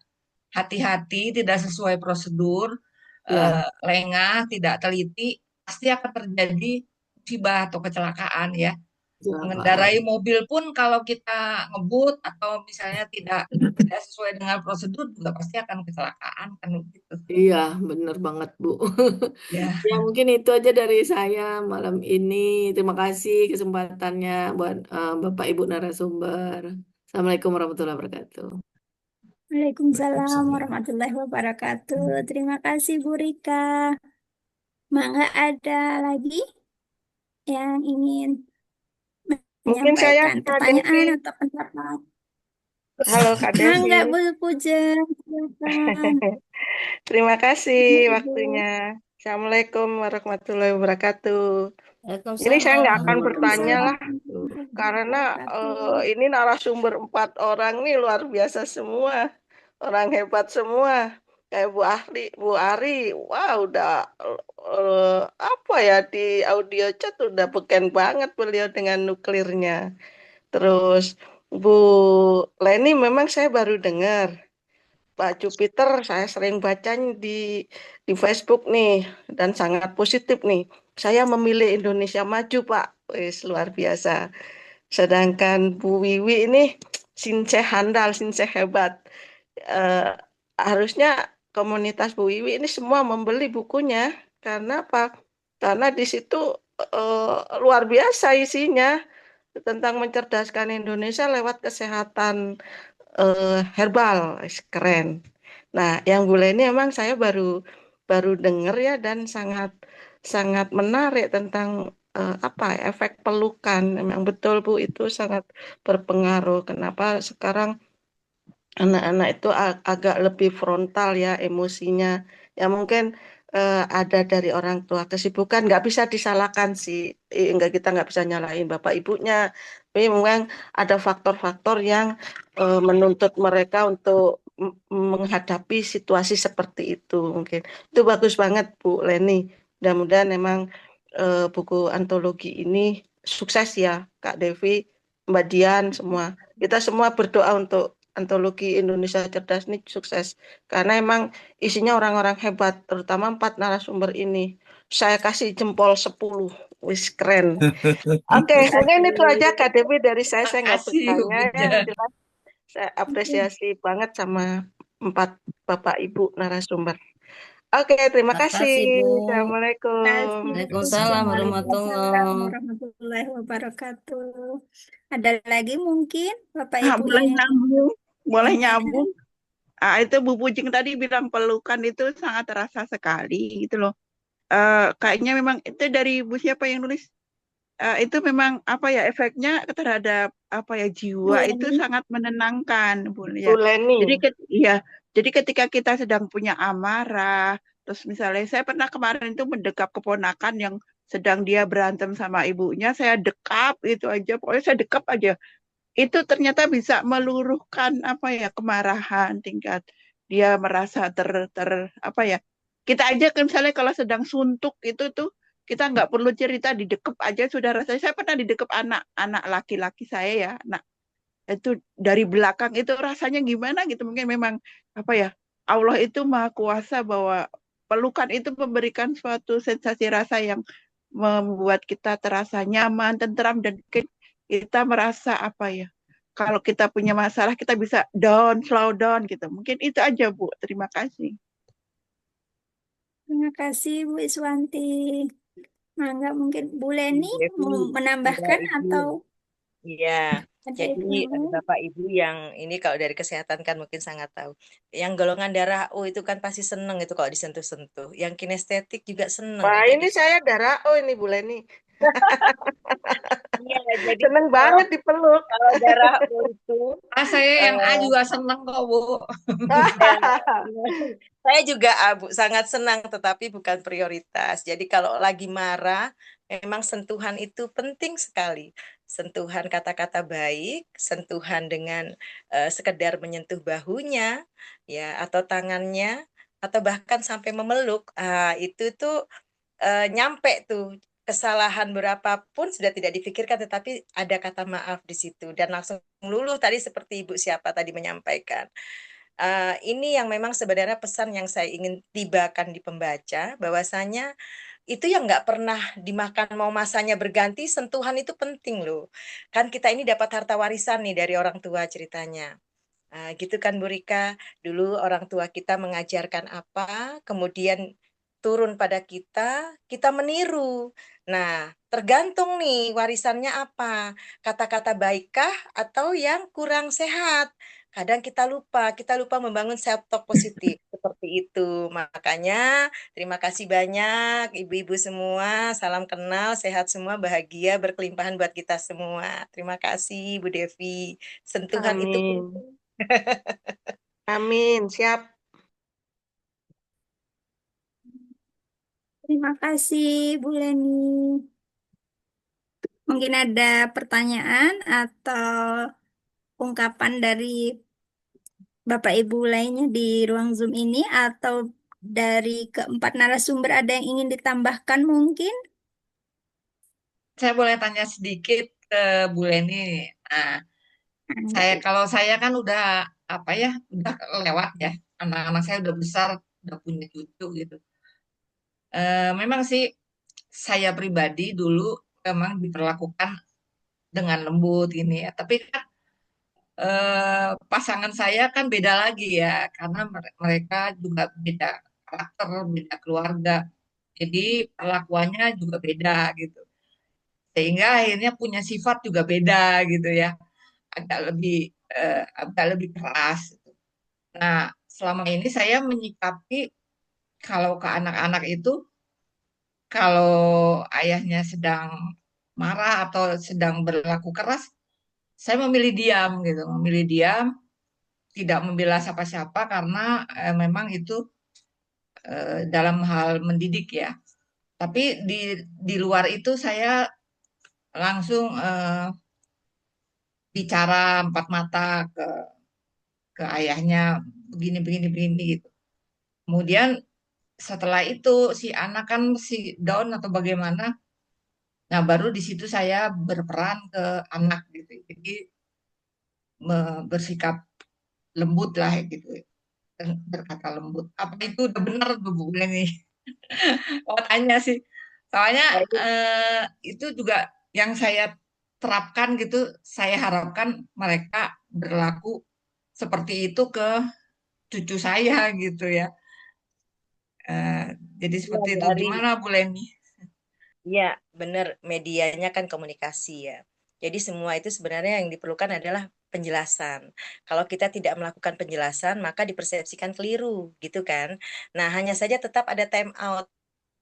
Speaker 4: hati-hati, tidak sesuai prosedur,
Speaker 7: ya,
Speaker 4: lengah, tidak teliti, pasti akan terjadi musibah atau kecelakaan ya. Mengendarai
Speaker 7: kecelakaan.
Speaker 4: mobil pun kalau kita ngebut atau misalnya tidak sesuai dengan prosedur juga pasti akan kecelakaan kan gitu.
Speaker 7: Iya, benar banget Bu.
Speaker 4: Ya,
Speaker 7: Ya, mungkin itu aja dari saya malam ini. Terima kasih kesempatannya buat Bapak Ibu narasumber. Assalamualaikum warahmatullahi wabarakatuh.
Speaker 1: Waalaikumsalam
Speaker 5: Waalaikumsalam.
Speaker 1: warahmatullahi wabarakatuh. Terima kasih Bu Rika. Mangga ada lagi yang ingin
Speaker 8: Mungkin saya
Speaker 1: menyampaikan
Speaker 8: Kak Devi.
Speaker 1: pertanyaan atau pendapat?
Speaker 8: Halo Kak
Speaker 1: Mangga
Speaker 8: Devi.
Speaker 1: Bu Pujen, silakan.
Speaker 8: Terima kasih
Speaker 1: Ibu.
Speaker 8: waktunya. Assalamualaikum warahmatullahi wabarakatuh. Ini saya nggak
Speaker 2: Waalaikumsalam
Speaker 8: akan bertanya
Speaker 1: Waalaikumsalam
Speaker 8: lah,
Speaker 2: warahmatullahi
Speaker 8: karena
Speaker 1: warahmatullahi
Speaker 8: ini narasumber 4 orang nih luar biasa semua, orang hebat semua. Kayak Bu Ari, wah udah apa ya di audio chat udah beken banget beliau dengan nuklirnya. Terus Bu Leni memang saya baru dengar. Pak Jupiter saya sering bacanya di Facebook nih dan sangat positif nih. Saya memilih Indonesia Maju, Pak. Wis luar biasa. Sedangkan Bu Wiwi ini sinseh handal, sinseh hebat. Eh, Harusnya komunitas Bu Wiwi ini semua membeli bukunya. Karena apa? Karena di situ luar biasa isinya tentang mencerdaskan Indonesia lewat kesehatan herbal. Keren. Nah, yang bule ini emang saya baru baru dengar ya dan sangat sangat menarik tentang apa efek pelukan. Memang betul Bu itu sangat berpengaruh. Kenapa sekarang anak-anak itu agak lebih frontal ya emosinya. Ya mungkin ada dari orang tua kesibukan nggak bisa disalahkan sih. Enggak, kita nggak bisa nyalahin bapak ibunya. Tapi memang ada faktor-faktor yang menuntut mereka untuk menghadapi situasi seperti itu mungkin. Itu bagus banget Bu Leni. Mudah-mudahan memang buku antologi ini sukses ya Kak Devi, Mbak Dian semua. Kita semua berdoa untuk antologi Indonesia Cerdas ini sukses. Karena emang isinya orang-orang hebat, terutama 4 narasumber ini. Saya kasih jempol 10. Wis keren. Oke,
Speaker 7: Terima
Speaker 8: mungkin
Speaker 7: kasih.
Speaker 8: itu aja Kak Devi dari saya. Saya nggak
Speaker 4: makasih Bu
Speaker 8: bertanya ya.
Speaker 4: Puja.
Speaker 8: Jelas saya apresiasi banget sama 4 Bapak Ibu narasumber. Oke, terima kasih.
Speaker 2: Makasih, Bu.
Speaker 8: Assalamualaikum.
Speaker 2: Waalaikumsalam
Speaker 1: Waalaikumsalam
Speaker 2: warahmatullahi.
Speaker 1: warahmatullahi wabarakatuh. Ada lagi mungkin Bapak
Speaker 9: Ah,
Speaker 1: Ibu
Speaker 9: boleh
Speaker 1: yang
Speaker 9: nyambung, boleh
Speaker 1: ingin
Speaker 9: nyambung. Itu Bu Pujing tadi bilang pelukan itu sangat terasa sekali gitu loh. Kayaknya memang itu dari Bu siapa yang nulis? Itu memang apa ya efeknya terhadap apa ya
Speaker 1: Bu
Speaker 9: jiwa itu
Speaker 1: Eni.
Speaker 9: sangat menenangkan, Bu ya.
Speaker 8: Bu Leni.
Speaker 9: Ya, jadi ketika kita sedang punya amarah, terus misalnya saya pernah kemarin itu mendekap keponakan yang sedang dia berantem sama ibunya, saya dekap itu aja, pokoknya saya dekap aja itu ternyata bisa meluruhkan apa ya kemarahan tingkat dia merasa ter apa ya kita aja kan misalnya kalau sedang suntuk itu tuh kita nggak perlu cerita didekep aja sudah rasanya saya pernah didekep anak laki-laki saya ya nah itu dari belakang itu rasanya gimana gitu mungkin memang apa ya Allah itu maha kuasa bahwa pelukan itu memberikan suatu sensasi rasa yang membuat kita terasa nyaman, tentram dan kita merasa apa ya kalau kita punya masalah kita bisa down, slow down gitu. Mungkin itu aja Bu. Terima kasih.
Speaker 1: Terima kasih Bu Iswanti. Mangga mungkin Bu Leni
Speaker 6: Devi,
Speaker 1: mau
Speaker 6: ada
Speaker 1: menambahkan
Speaker 6: Ibu.
Speaker 1: atau
Speaker 6: Iya,
Speaker 1: ada
Speaker 6: jadi
Speaker 1: yang
Speaker 6: ada
Speaker 1: mau?
Speaker 6: Bapak Ibu yang ini kalau dari kesehatan kan mungkin sangat tahu. Yang golongan darah O itu kan pasti seneng itu kalau disentuh-sentuh. Yang kinestetik juga seneng.
Speaker 8: Wah,
Speaker 6: Jadi
Speaker 8: ini saya darah. Oh, ini Bu Leni.
Speaker 6: iya, jadi
Speaker 8: Seneng
Speaker 6: kalau
Speaker 8: banget dipeluk.
Speaker 6: kalau darah O itu
Speaker 4: Saya yang A
Speaker 6: eh,
Speaker 4: juga seneng kok, Bu.
Speaker 6: ya, saya juga Bu sangat senang tetapi bukan prioritas. Jadi kalau lagi marah memang sentuhan itu penting sekali. Sentuhan kata-kata baik, sentuhan dengan sekedar menyentuh bahunya ya atau tangannya atau bahkan sampai memeluk. Itu tuh nyampe tuh kesalahan berapapun sudah tidak dipikirkan tetapi ada kata maaf di situ dan langsung luluh tadi seperti Ibu siapa tadi menyampaikan. Ini yang memang sebenarnya pesan yang saya ingin tibakan di pembaca, bahwasanya itu yang nggak pernah dimakan mau masanya berganti, sentuhan itu penting loh. Kan kita ini dapat harta warisan nih dari orang tua ceritanya. Gitu kan Bu Rika, dulu orang tua kita mengajarkan apa, kemudian turun pada kita meniru. Nah, tergantung nih warisannya apa, kata-kata baikkah atau yang kurang sehat. Kadang kita lupa membangun self-talk positif seperti itu. Makanya terima kasih banyak ibu-ibu semua, salam kenal, sehat semua, bahagia, berkelimpahan buat kita semua. Terima kasih Bu Devi. Sentuhan itu
Speaker 8: Amin. Amin. Siap.
Speaker 1: Terima kasih Bu Leni. Mungkin ada pertanyaan atau ungkapan dari Bapak Ibu lainnya di ruang Zoom ini atau dari keempat narasumber ada yang ingin ditambahkan mungkin?
Speaker 4: Saya boleh tanya sedikit ke Bu Leni. Nah, kalau saya kan udah apa ya, udah lewat ya. Anak-anak saya udah besar, udah punya cucu gitu. Memang sih saya pribadi dulu memang diperlakukan dengan lembut ini ya. Tapi kan pasangan saya kan beda lagi ya, karena mereka juga beda karakter, beda keluarga. Jadi perlakuannya juga beda gitu. Sehingga akhirnya punya sifat juga beda gitu ya, agak lebih agak lebih keras. Nah, selama ini saya menyikapi kalau ke anak-anak itu, kalau ayahnya sedang marah atau sedang berlaku keras, saya memilih diam gitu, memilih diam, tidak membela siapa-siapa karena memang itu dalam hal mendidik ya. Tapi di luar itu saya langsung bicara empat mata ke ayahnya begini begini begini gitu. Kemudian setelah itu si anak kan si down atau bagaimana, nah baru di situ saya berperan ke anak gitu. Jadi bersikap lembut lah gitu, berkata lembut. Apa itu udah benar tuh Bu ini? Oh tanya sih. Soalnya itu juga yang saya terapkan gitu, saya harapkan mereka berlaku seperti itu ke cucu saya gitu ya. Jadi
Speaker 6: Iya,
Speaker 4: seperti
Speaker 6: Bu
Speaker 4: itu.
Speaker 6: Ari.
Speaker 4: Gimana Bu Leni?
Speaker 6: Iya, benar. Medianya kan komunikasi ya. Jadi semua itu sebenarnya yang diperlukan adalah penjelasan. Kalau kita tidak melakukan penjelasan, maka dipersepsikan keliru, gitu kan. Nah, hanya saja tetap ada time out.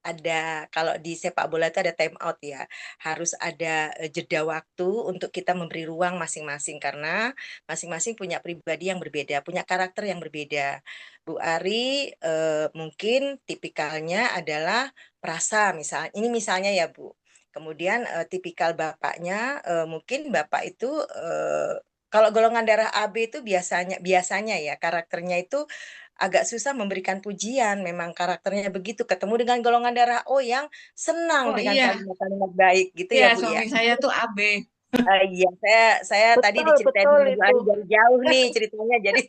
Speaker 6: Ada, kalau di sepak bola itu ada time out ya. Harus ada jeda waktu untuk kita memberi ruang masing-masing karena masing-masing punya pribadi yang berbeda, punya karakter yang berbeda. Bu Ari mungkin tipikalnya adalah perasa misalnya. Ini misalnya ya, Bu. Kemudian tipikal bapaknya mungkin bapak itu kalau golongan darah AB itu biasanya ya karakternya itu agak susah memberikan pujian, memang karakternya begitu. Ketemu dengan golongan darah O yang senang
Speaker 4: Oh
Speaker 6: dengan
Speaker 4: iya,
Speaker 6: kalimat-kalimat baik gitu
Speaker 4: iya
Speaker 6: ya, Bu ya.
Speaker 4: suami saya tuh AB.
Speaker 6: Iya, saya tadi
Speaker 8: Betul,
Speaker 6: diceritain
Speaker 8: betul
Speaker 6: sama Bu
Speaker 8: itu.
Speaker 6: Ari dari jauh nih ceritanya, jadi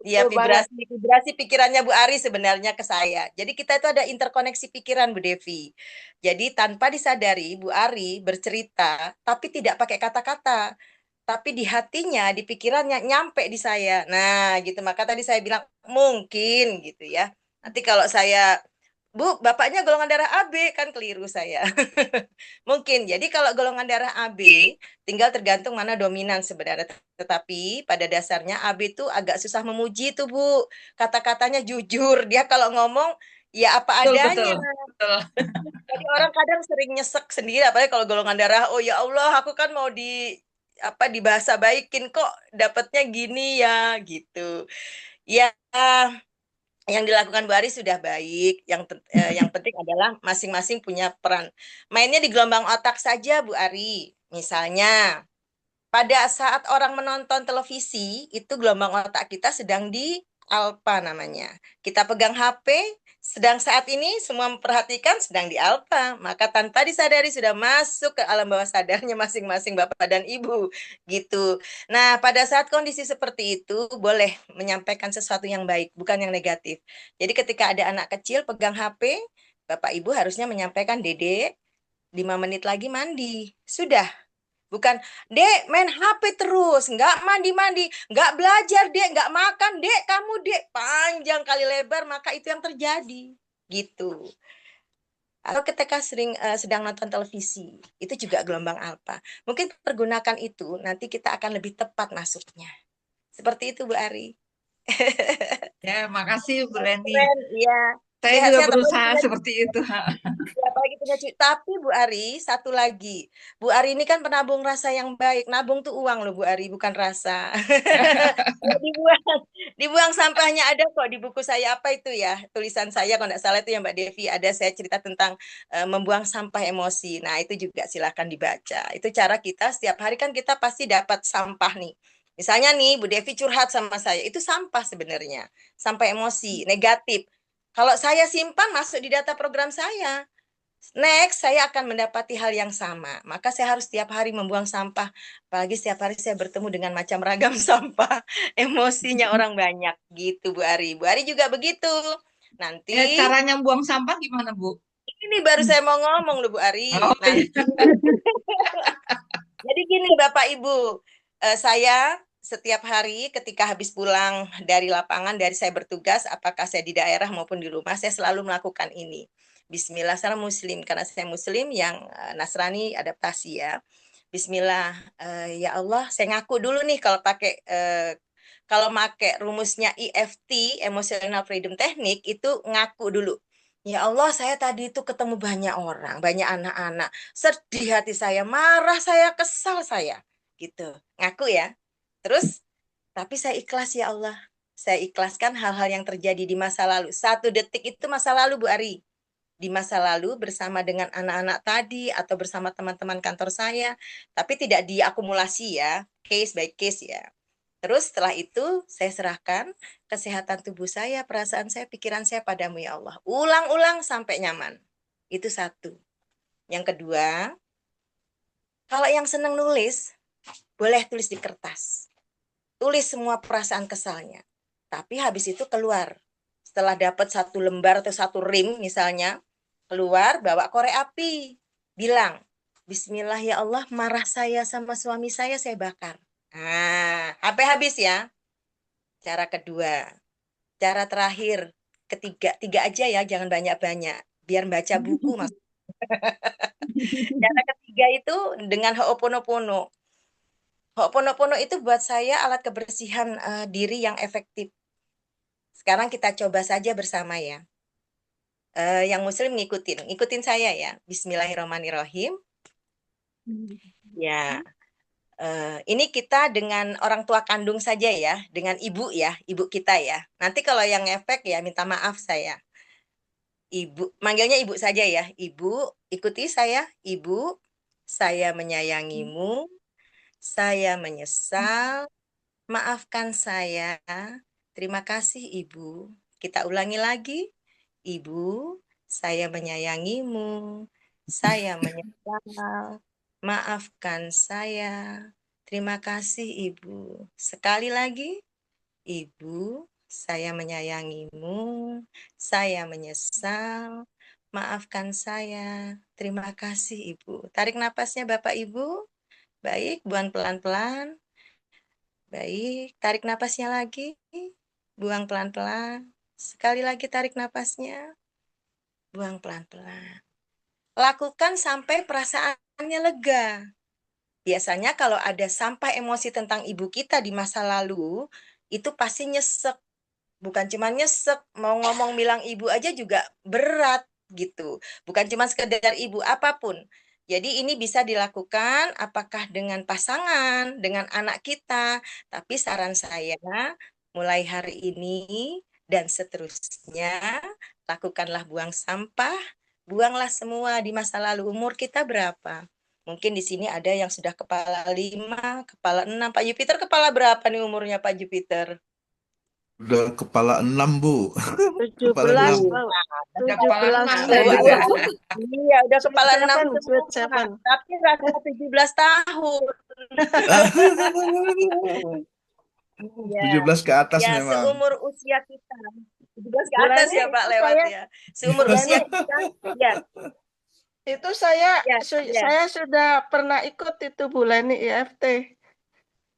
Speaker 6: iya
Speaker 8: Betul banget.
Speaker 6: vibrasi pikirannya Bu Ari sebenarnya ke saya. Jadi kita itu ada interkoneksi pikiran Bu Devi. Jadi tanpa disadari Bu Ari bercerita, tapi tidak pakai kata-kata tapi di hatinya, di pikirannya nyampe di saya. Nah, gitu. Maka tadi saya bilang mungkin gitu ya. Nanti kalau saya, Bu, bapaknya golongan darah AB kan keliru saya. Mungkin. Jadi kalau golongan darah AB tinggal tergantung mana dominan sebenarnya. Tetapi pada dasarnya AB itu agak susah memuji tuh, Bu. Kata-katanya jujur. Dia kalau ngomong ya apa
Speaker 4: Betul, betul,
Speaker 6: adanya.
Speaker 4: betul.
Speaker 6: Jadi orang kadang sering nyesek sendiri, apalagi kalau golongan darah, oh ya Allah, aku kan mau dibahasa baikin kok dapatnya gini ya gitu. Ya, yang dilakukan Bu Ari sudah baik. Yang penting adalah masing-masing punya peran. Mainnya di gelombang otak saja, Bu Ari. Misalnya, pada saat orang menonton televisi, itu gelombang otak kita sedang di alfa namanya. Kita pegang HP, sedang saat ini semua memperhatikan sedang di alfa. Maka tanpa disadari sudah masuk ke alam bawah sadarnya masing-masing Bapak dan Ibu. Gitu. Nah, pada saat kondisi seperti itu, boleh menyampaikan sesuatu yang baik, bukan yang negatif. Jadi ketika ada anak kecil pegang HP, Bapak Ibu harusnya menyampaikan, Dede, 5 menit lagi mandi. Sudah. Bukan, Dek main HP terus, nggak mandi-mandi, nggak belajar, Dek, nggak makan, Dek, kamu, Dek. Panjang kali lebar, maka itu yang terjadi. Gitu. Atau ketika sedang nonton televisi, itu juga gelombang alfa. Mungkin pergunakan itu, nanti kita akan lebih tepat masuknya. Seperti itu, Bu Ari.
Speaker 4: Ya, makasih Bu Leni.
Speaker 6: Keren, iya.
Speaker 4: Saya juga
Speaker 6: Sehat-sehat, apalagi
Speaker 4: berusaha
Speaker 6: punya
Speaker 4: seperti itu.
Speaker 6: apalagi punya cucu. Tapi Bu Ari, satu lagi. Bu Ari ini kan penabung rasa yang baik. Nabung tuh uang loh Bu Ari, bukan rasa. dibuang, dibuang sampahnya ada kok di buku saya apa itu ya? Tulisan saya kalau nggak salah itu ya Mbak Devi. Ada saya cerita tentang membuang sampah emosi. Nah itu juga silakan dibaca. Itu cara kita setiap hari kan kita pasti dapat sampah nih. Misalnya nih Bu Devi curhat sama saya, itu sampah sebenarnya. Sampah emosi, negatif. Kalau saya simpan masuk di data program saya. Next, saya akan mendapati hal yang sama. Maka saya harus setiap hari membuang sampah. Apalagi setiap hari saya bertemu dengan macam ragam sampah. Emosinya orang banyak. Gitu, Bu Ari. Bu Ari juga begitu. Nanti,
Speaker 4: Caranya buang sampah gimana, Bu?
Speaker 6: ini baru saya mau ngomong loh, Bu Ari.
Speaker 4: Oh, iya.
Speaker 6: Nanti, jadi gini Bapak Ibu, saya setiap hari ketika habis pulang dari lapangan, dari saya bertugas, apakah saya di daerah maupun di rumah, saya selalu melakukan ini. Bismillah, salam muslim, karena saya muslim yang Nasrani adaptasi ya. Bismillah, ya Allah, saya ngaku dulu nih kalau pakai rumusnya EFT, Emotional Freedom Technique, itu ngaku dulu. Ya Allah, saya tadi itu ketemu banyak orang, banyak anak-anak. Sedih hati saya, marah saya, kesal saya. Gitu. Ngaku ya. Terus, tapi saya ikhlas ya Allah. Saya ikhlaskan hal-hal yang terjadi di masa lalu. 1 detik itu masa lalu, Bu Ari. Di masa lalu bersama dengan anak-anak tadi atau bersama teman-teman kantor saya. Tapi tidak diakumulasi ya. Case by case ya. Terus setelah itu saya serahkan kesehatan tubuh saya, perasaan saya, pikiran saya padamu ya Allah. Ulang-ulang sampai nyaman. Itu 1. Yang kedua, kalau yang senang nulis, boleh tulis di kertas. Tulis semua perasaan kesalnya. Tapi habis itu keluar. Setelah dapat 1 lembar atau 1 rim misalnya, keluar bawa korek api. Bilang, Bismillah ya Allah, marah saya sama suami saya bakar. Nah, sampai habis ya. Cara kedua. Cara terakhir, tiga aja ya, jangan banyak-banyak. Biar baca buku, Mas. Cara ketiga itu dengan Ho'oponopono. Ho'oponopono itu buat saya alat kebersihan diri yang efektif. Sekarang kita coba saja bersama ya. Yang muslim ikutin saya ya. Bismillahirrahmanirrahim. Ya, ini kita dengan orang tua kandung saja ya, dengan ibu ya, ibu kita ya. Nanti kalau yang efek ya minta maaf saya. Ibu, manggilnya ibu saja ya. Ibu, ikuti saya. Ibu, saya menyayangimu. Saya menyesal. Maafkan saya. Terima kasih Ibu. Kita ulangi lagi. Ibu, saya menyayangimu. Saya menyesal. Maafkan saya. Terima kasih Ibu. Sekali lagi. Ibu, saya menyayangimu. Saya menyesal. Maafkan saya. Terima kasih Ibu. Tarik napasnya Bapak Ibu. Baik, buang pelan-pelan. Baik, tarik napasnya lagi. Buang pelan-pelan. Sekali lagi tarik napasnya. Buang pelan-pelan. Lakukan sampai perasaannya lega. Biasanya kalau ada sampah emosi tentang ibu kita di masa lalu, itu pasti nyesek. Bukan cuma nyesek, mau ngomong bilang ibu aja juga berat gitu. Bukan cuma sekedar ibu, apapun. Jadi ini bisa dilakukan apakah dengan pasangan, dengan anak kita. Tapi saran saya mulai hari ini dan seterusnya, lakukanlah buang sampah, buanglah semua di masa lalu. Umur kita berapa? Mungkin di sini ada yang sudah kepala 5, kepala 6. Pak Jupiter kepala berapa nih umurnya Pak Jupiter?
Speaker 5: Udah kepala 6, Bu.
Speaker 8: 17,
Speaker 5: Kepala 6.
Speaker 8: Pak.
Speaker 4: Udah kepala 6
Speaker 8: 17
Speaker 4: juga.
Speaker 6: Iya, udah kepala 6
Speaker 8: sweet
Speaker 6: semua.
Speaker 8: seven.
Speaker 6: Tapi rasa 17 tahun. Ya,
Speaker 5: 17 ke atas
Speaker 6: ya
Speaker 5: memang.
Speaker 6: seumur usia kita. 17 ke
Speaker 8: Bulan
Speaker 6: atas
Speaker 8: ini
Speaker 6: ya Pak
Speaker 8: itu
Speaker 6: lewat
Speaker 8: saya
Speaker 6: ya. Seumur usia kita, ya,
Speaker 8: itu saya
Speaker 6: ya, ya.
Speaker 8: saya sudah pernah ikut itu bulan ini IFT.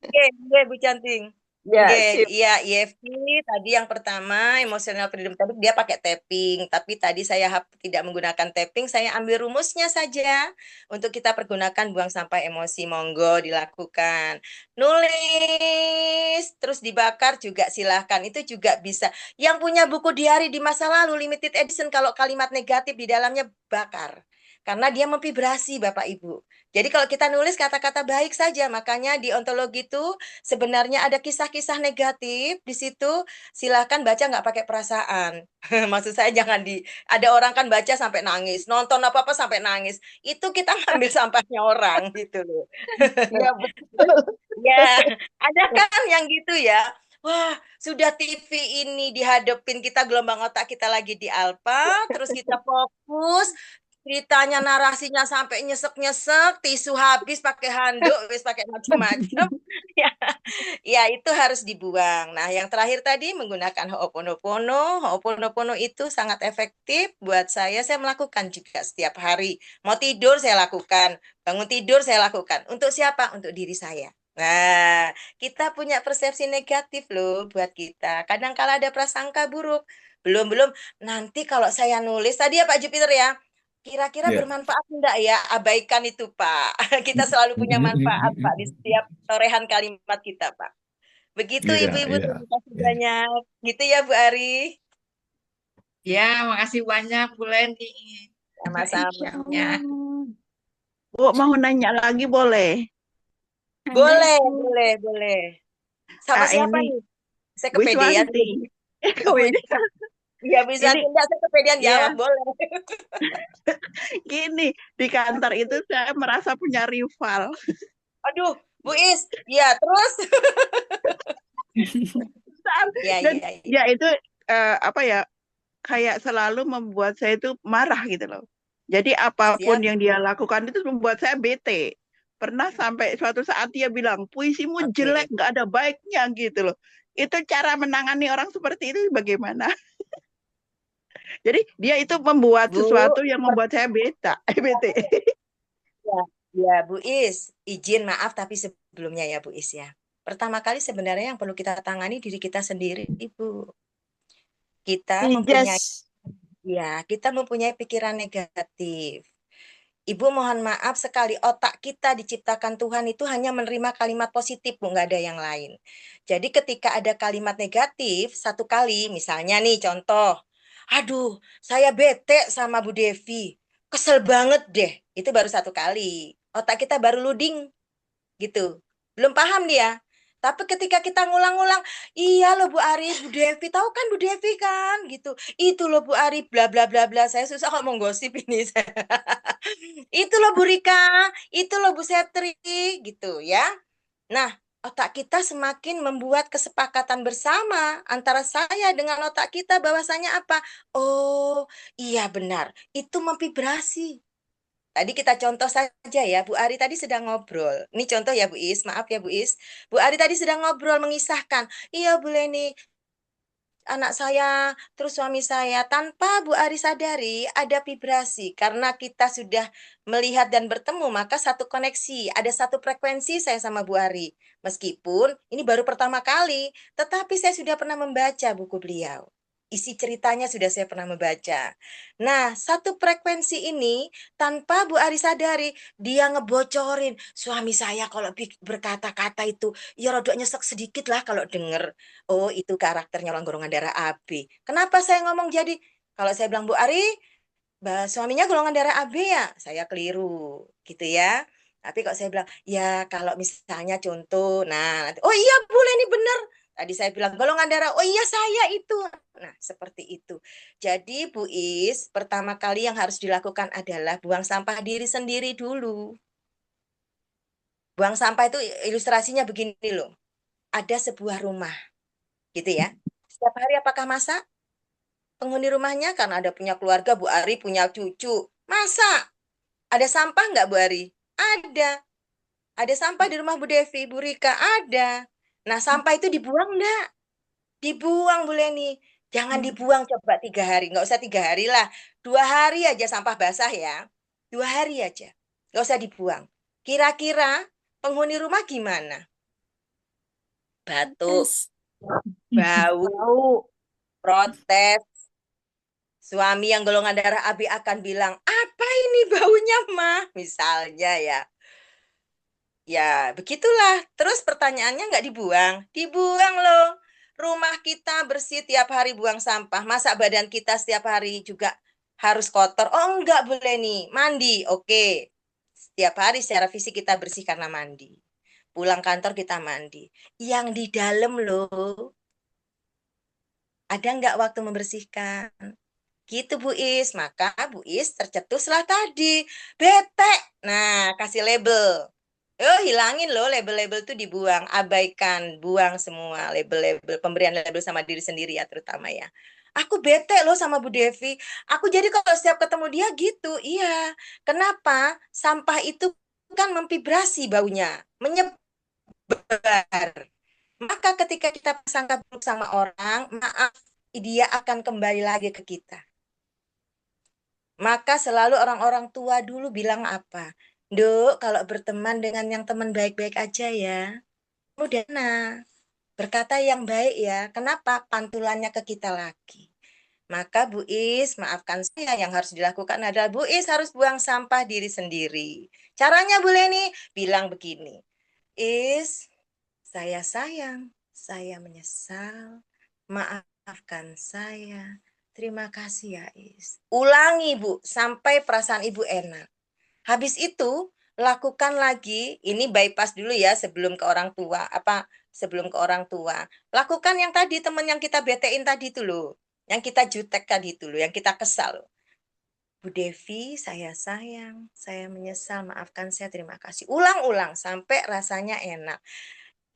Speaker 6: Oke, Bu Canting.
Speaker 8: Ya,
Speaker 6: Oke,
Speaker 8: sip.
Speaker 6: iya EFT tadi yang pertama emotional freedom tadi dia pakai tapping, tapi tadi saya tidak menggunakan tapping, saya ambil rumusnya saja untuk kita pergunakan buang sampah emosi, monggo dilakukan. Nulis terus dibakar juga silahkan, itu juga bisa. Yang punya buku diary di masa lalu limited edition kalau kalimat negatif di dalamnya bakar. Karena dia memvibrasi Bapak Ibu. Jadi kalau kita nulis kata-kata baik saja, makanya di ontologi itu sebenarnya ada kisah-kisah negatif di situ, silahkan baca nggak pakai perasaan. Maksud saya jangan ada orang kan baca sampai nangis, nonton apa-apa sampai nangis. Itu kita ngambil sampahnya orang gitu loh.
Speaker 8: Iya betul.
Speaker 6: Ya, ada kan yang gitu ya. Wah, sudah TV ini dihadapin kita gelombang otak kita lagi di alfa, terus kita fokus, ceritanya narasinya sampai nyesek-nyesek, tisu habis pakai handuk, wis pakai macam-macam. Ya, ya itu harus dibuang. Nah, yang terakhir tadi menggunakan Ho'oponopono. Ho'oponopono itu sangat efektif buat saya. Saya melakukan juga setiap hari. Mau tidur saya lakukan, bangun tidur saya lakukan. Untuk siapa? Untuk diri saya. Nah, kita punya persepsi negatif loh buat kita. Kadang kala ada prasangka buruk. Belum-belum nanti kalau saya nulis tadi ya Pak Jupiter ya. Kira-kira
Speaker 5: Ya.
Speaker 6: bermanfaat enggak ya? Abaikan itu, Pak. Kita selalu punya manfaat, Pak, di setiap torehan kalimat kita, Pak. Begitu,
Speaker 5: Iya,
Speaker 6: Ibu-ibu,
Speaker 5: iya.
Speaker 6: terima kasih banyak. Gitu ya, Bu Ari.
Speaker 4: Ya, makasih banyak Bu Leni.
Speaker 6: Sama-sama.
Speaker 4: Ya.
Speaker 9: Bu, mau nanya lagi boleh?
Speaker 6: Boleh. Sama
Speaker 9: Ah,
Speaker 6: siapa
Speaker 9: ini
Speaker 6: nih? Saya
Speaker 9: Bu
Speaker 6: kepedean.
Speaker 9: Iswanti.
Speaker 6: Kepedean. Iya, bisa.
Speaker 9: Ini-
Speaker 6: Enggak, saya kepedean
Speaker 9: Iya.
Speaker 6: jawab, boleh.
Speaker 9: Gini, di kantor itu saya merasa punya rival.
Speaker 6: Aduh, Bu Is. Ya, terus? Ya,
Speaker 9: Dan
Speaker 6: ya, ya.
Speaker 9: ya itu apa ya, kayak selalu membuat saya itu marah gitu loh. Jadi apapun
Speaker 6: Siap.
Speaker 9: yang dia lakukan itu membuat saya bete. Pernah sampai suatu saat dia bilang, puisimu
Speaker 6: Oke.
Speaker 9: jelek, nggak ada baiknya gitu loh. Itu cara menangani orang seperti itu bagaimana? Jadi dia itu membuat
Speaker 6: Bu,
Speaker 9: sesuatu yang membuat saya bete.
Speaker 6: Ya, Bu Is, izin maaf tapi sebelumnya ya Bu Is ya. Pertama kali sebenarnya yang perlu kita tangani diri kita sendiri, Ibu. Kita mempunyai
Speaker 8: Yes.
Speaker 6: kita mempunyai pikiran negatif. Ibu mohon maaf sekali, otak kita diciptakan Tuhan itu hanya menerima kalimat positif, Bu, nggak ada yang lain. Jadi ketika ada kalimat negatif, satu kali, misalnya nih contoh, aduh, saya bete sama Bu Devi, kesel banget deh, itu baru satu kali. Otak kita baru loading, gitu. Belum paham dia. Tapi ketika kita ngulang-ngulang, iya loh Bu Ari, Bu Devi, tahu kan Bu Devi kan, gitu. Itu loh Bu Ari, bla bla bla bla. Saya susah kok mau gosip ini. Itu loh Bu Rika, itu loh Bu Setri, gitu ya. Nah, otak kita semakin membuat kesepakatan bersama antara saya dengan otak kita bahwasanya apa? Oh, iya benar, itu memvibrasi. Tadi kita contoh saja ya, Bu Ari tadi sedang ngobrol. Ini contoh ya Bu Is, maaf ya Bu Is. Bu Ari tadi sedang ngobrol mengisahkan, iya Bu Leni, anak saya, terus suami saya, tanpa Bu Ari sadari ada vibrasi. Karena kita sudah melihat dan bertemu, maka satu koneksi, ada satu frekuensi saya sama Bu Ari. Meskipun ini baru pertama kali, tetapi saya sudah pernah membaca buku beliau. Isi ceritanya sudah saya pernah membaca. Nah, satu frekuensi ini tanpa Bu Ari sadari, dia ngebocorin. Suami saya kalau berkata-kata itu, ya rodok nyesek sedikit lah kalau denger. Oh, itu karakternya orang golongan darah AB. Kenapa saya ngomong jadi, kalau saya bilang Bu Ari, suaminya golongan darah AB ya, saya keliru, gitu ya. Tapi kalau saya bilang, ya kalau misalnya contoh, nah, nanti, oh iya boleh nih bener. Tadi saya bilang golongan darah, oh iya saya itu. Nah, seperti itu. Jadi Bu Is, pertama kali yang harus dilakukan adalah buang sampah diri sendiri dulu. Buang sampah itu ilustrasinya begini loh. Ada sebuah rumah, gitu ya. Setiap hari apakah masak? Penghuni rumahnya karena ada punya keluarga, Bu Ari punya cucu. Masa? Ada sampah nggak Bu Ari? Ada. Ada sampah di rumah Bu Devi, Bu Rika? Ada. Nah, sampah itu dibuang nggak? Dibuang Bu Leni. Jangan dibuang coba 3 hari. Nggak usah 3 hari lah. 2 hari aja sampah basah ya. 2 hari aja. Nggak usah dibuang. Kira-kira penghuni rumah gimana? Batuk, bau,
Speaker 9: Tahu.
Speaker 6: protes. Suami yang golongan darah AB akan bilang, apa ini baunya, mah? Misalnya ya. Ya, begitulah. Terus pertanyaannya nggak dibuang? Dibuang loh. Rumah kita bersih tiap hari buang sampah. Masa badan kita setiap hari juga harus kotor? Oh, enggak boleh nih. Mandi, oke. Setiap hari secara fisik kita bersih karena mandi. Pulang kantor kita mandi. Yang di dalam loh, ada nggak waktu membersihkan? Gitu Bu Is. Maka Bu Is tercetuslah tadi. Bete. Nah, kasih label. Oh, hilangin loh label-label tuh dibuang. Abaikan, buang semua label-label. Pemberian label sama diri sendiri ya terutama ya. Aku bete loh sama Bu Devi. Aku jadi kalau setiap ketemu dia gitu. Iya. Kenapa? Sampah itu kan memvibrasi baunya. Menyebar. Maka ketika kita sangka buruk sama orang, maaf, dia akan kembali lagi ke kita. Maka selalu orang-orang tua dulu bilang apa? Duk, kalau berteman dengan yang teman baik-baik aja ya. Mudah nah. Berkata yang baik ya. Kenapa? Pantulannya ke kita lagi. Maka Bu Is, maafkan saya, yang harus dilakukan adalah Bu Is harus buang sampah diri sendiri. Caranya Bu Leni bilang begini. Is, saya sayang, saya menyesal, maafkan saya. Terima kasih ya Is. Ulangi Bu, sampai perasaan Ibu enak. Habis itu, lakukan lagi, ini bypass dulu ya sebelum ke orang tua, sebelum ke orang tua. Lakukan yang tadi, teman yang kita betein tadi itu loh. Yang kita jutek tadi itu loh, yang kita kesal. Bu Devi, saya sayang, saya menyesal, maafkan saya, terima kasih. Ulang-ulang sampai rasanya enak.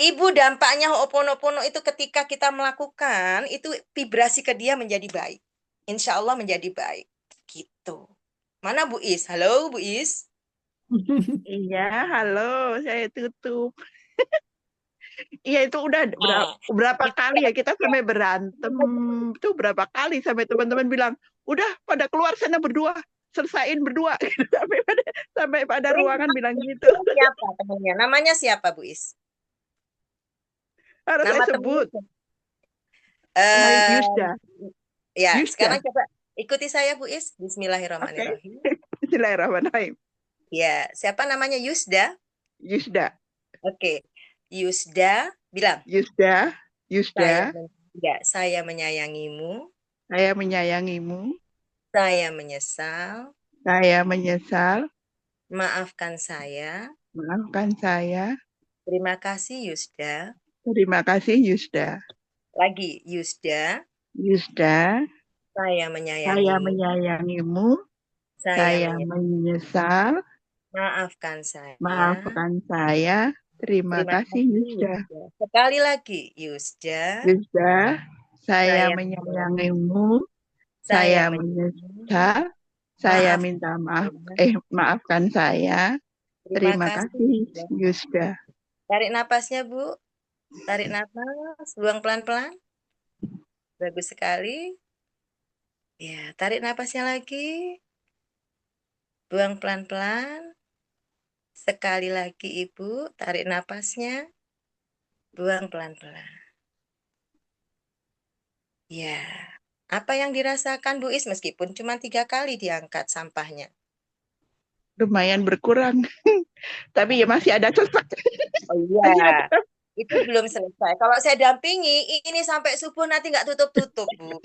Speaker 6: Ibu, dampaknya Ho'oponopono itu ketika kita melakukan, itu vibrasi ke dia menjadi baik. Insya Allah menjadi baik. Gitu. Mana Bu Is? Halo Bu Is?
Speaker 9: Iya, halo, saya tutup. Iya, itu udah berapa kali ya kita sampai berantem. Itu berapa kali sampai teman-teman bilang, udah pada keluar sana berdua, selesaiin berdua. sampai pada ruangan bilang gitu.
Speaker 6: Siapa temannya? Namanya siapa Bu Is?
Speaker 9: Harus saya
Speaker 4: Nama
Speaker 9: sebut.
Speaker 4: temannya.
Speaker 9: Yusda.
Speaker 4: Ya,
Speaker 9: Yusda.
Speaker 4: sekarang coba ikuti saya Bu Is.
Speaker 9: Oke.
Speaker 4: Bismillahirrahmanirrahim.
Speaker 9: Bismillahirrahmanirrahim.
Speaker 4: Ya, siapa namanya Yusda?
Speaker 9: Yusda.
Speaker 4: Oke. Yusda, bilang.
Speaker 9: Yusda. Yusda.
Speaker 4: Saya menyayangimu.
Speaker 9: Saya menyayangimu.
Speaker 4: Saya menyesal.
Speaker 9: Saya menyesal.
Speaker 4: Maafkan saya.
Speaker 9: Maafkan saya.
Speaker 4: Terima kasih Yusda.
Speaker 9: Terima kasih Yusda.
Speaker 4: Lagi Yusda.
Speaker 9: Yusda.
Speaker 4: Saya
Speaker 9: Saya
Speaker 4: menyayangimu.
Speaker 9: menyayangimu.
Speaker 4: Saya
Speaker 9: Saya
Speaker 4: menyesal.
Speaker 9: menyesal.
Speaker 4: Maafkan saya.
Speaker 9: Maafkan saya. Terima
Speaker 4: Terima
Speaker 9: kasih
Speaker 4: kasih
Speaker 9: Yusda.
Speaker 4: Yusda. Sekali lagi Yusda.
Speaker 9: Yusda. Saya
Speaker 4: Saya
Speaker 9: menyayangimu.
Speaker 4: Saya
Speaker 9: Saya
Speaker 4: menyesal.
Speaker 9: menyesal. Saya
Speaker 4: Maaf.
Speaker 9: minta maaf. Maafkan saya. Terima kasih
Speaker 4: Yusda.
Speaker 9: Yusda.
Speaker 4: Tarik napasnya Bu. Tarik napas. Buang pelan-pelan. Bagus sekali. Ya, tarik napasnya lagi. Buang pelan-pelan. Sekali lagi Ibu. Tarik napasnya. Buang pelan-pelan. Ya. Apa yang dirasakan Bu Is meskipun cuma 3 kali diangkat sampahnya?
Speaker 9: Lumayan berkurang. Tapi ya masih ada sesak.
Speaker 4: Oh
Speaker 9: Masih
Speaker 4: iya.
Speaker 9: ada.
Speaker 4: Itu belum selesai. Kalau saya dampingi, ini sampai subuh nanti nggak tutup-tutup, Bu.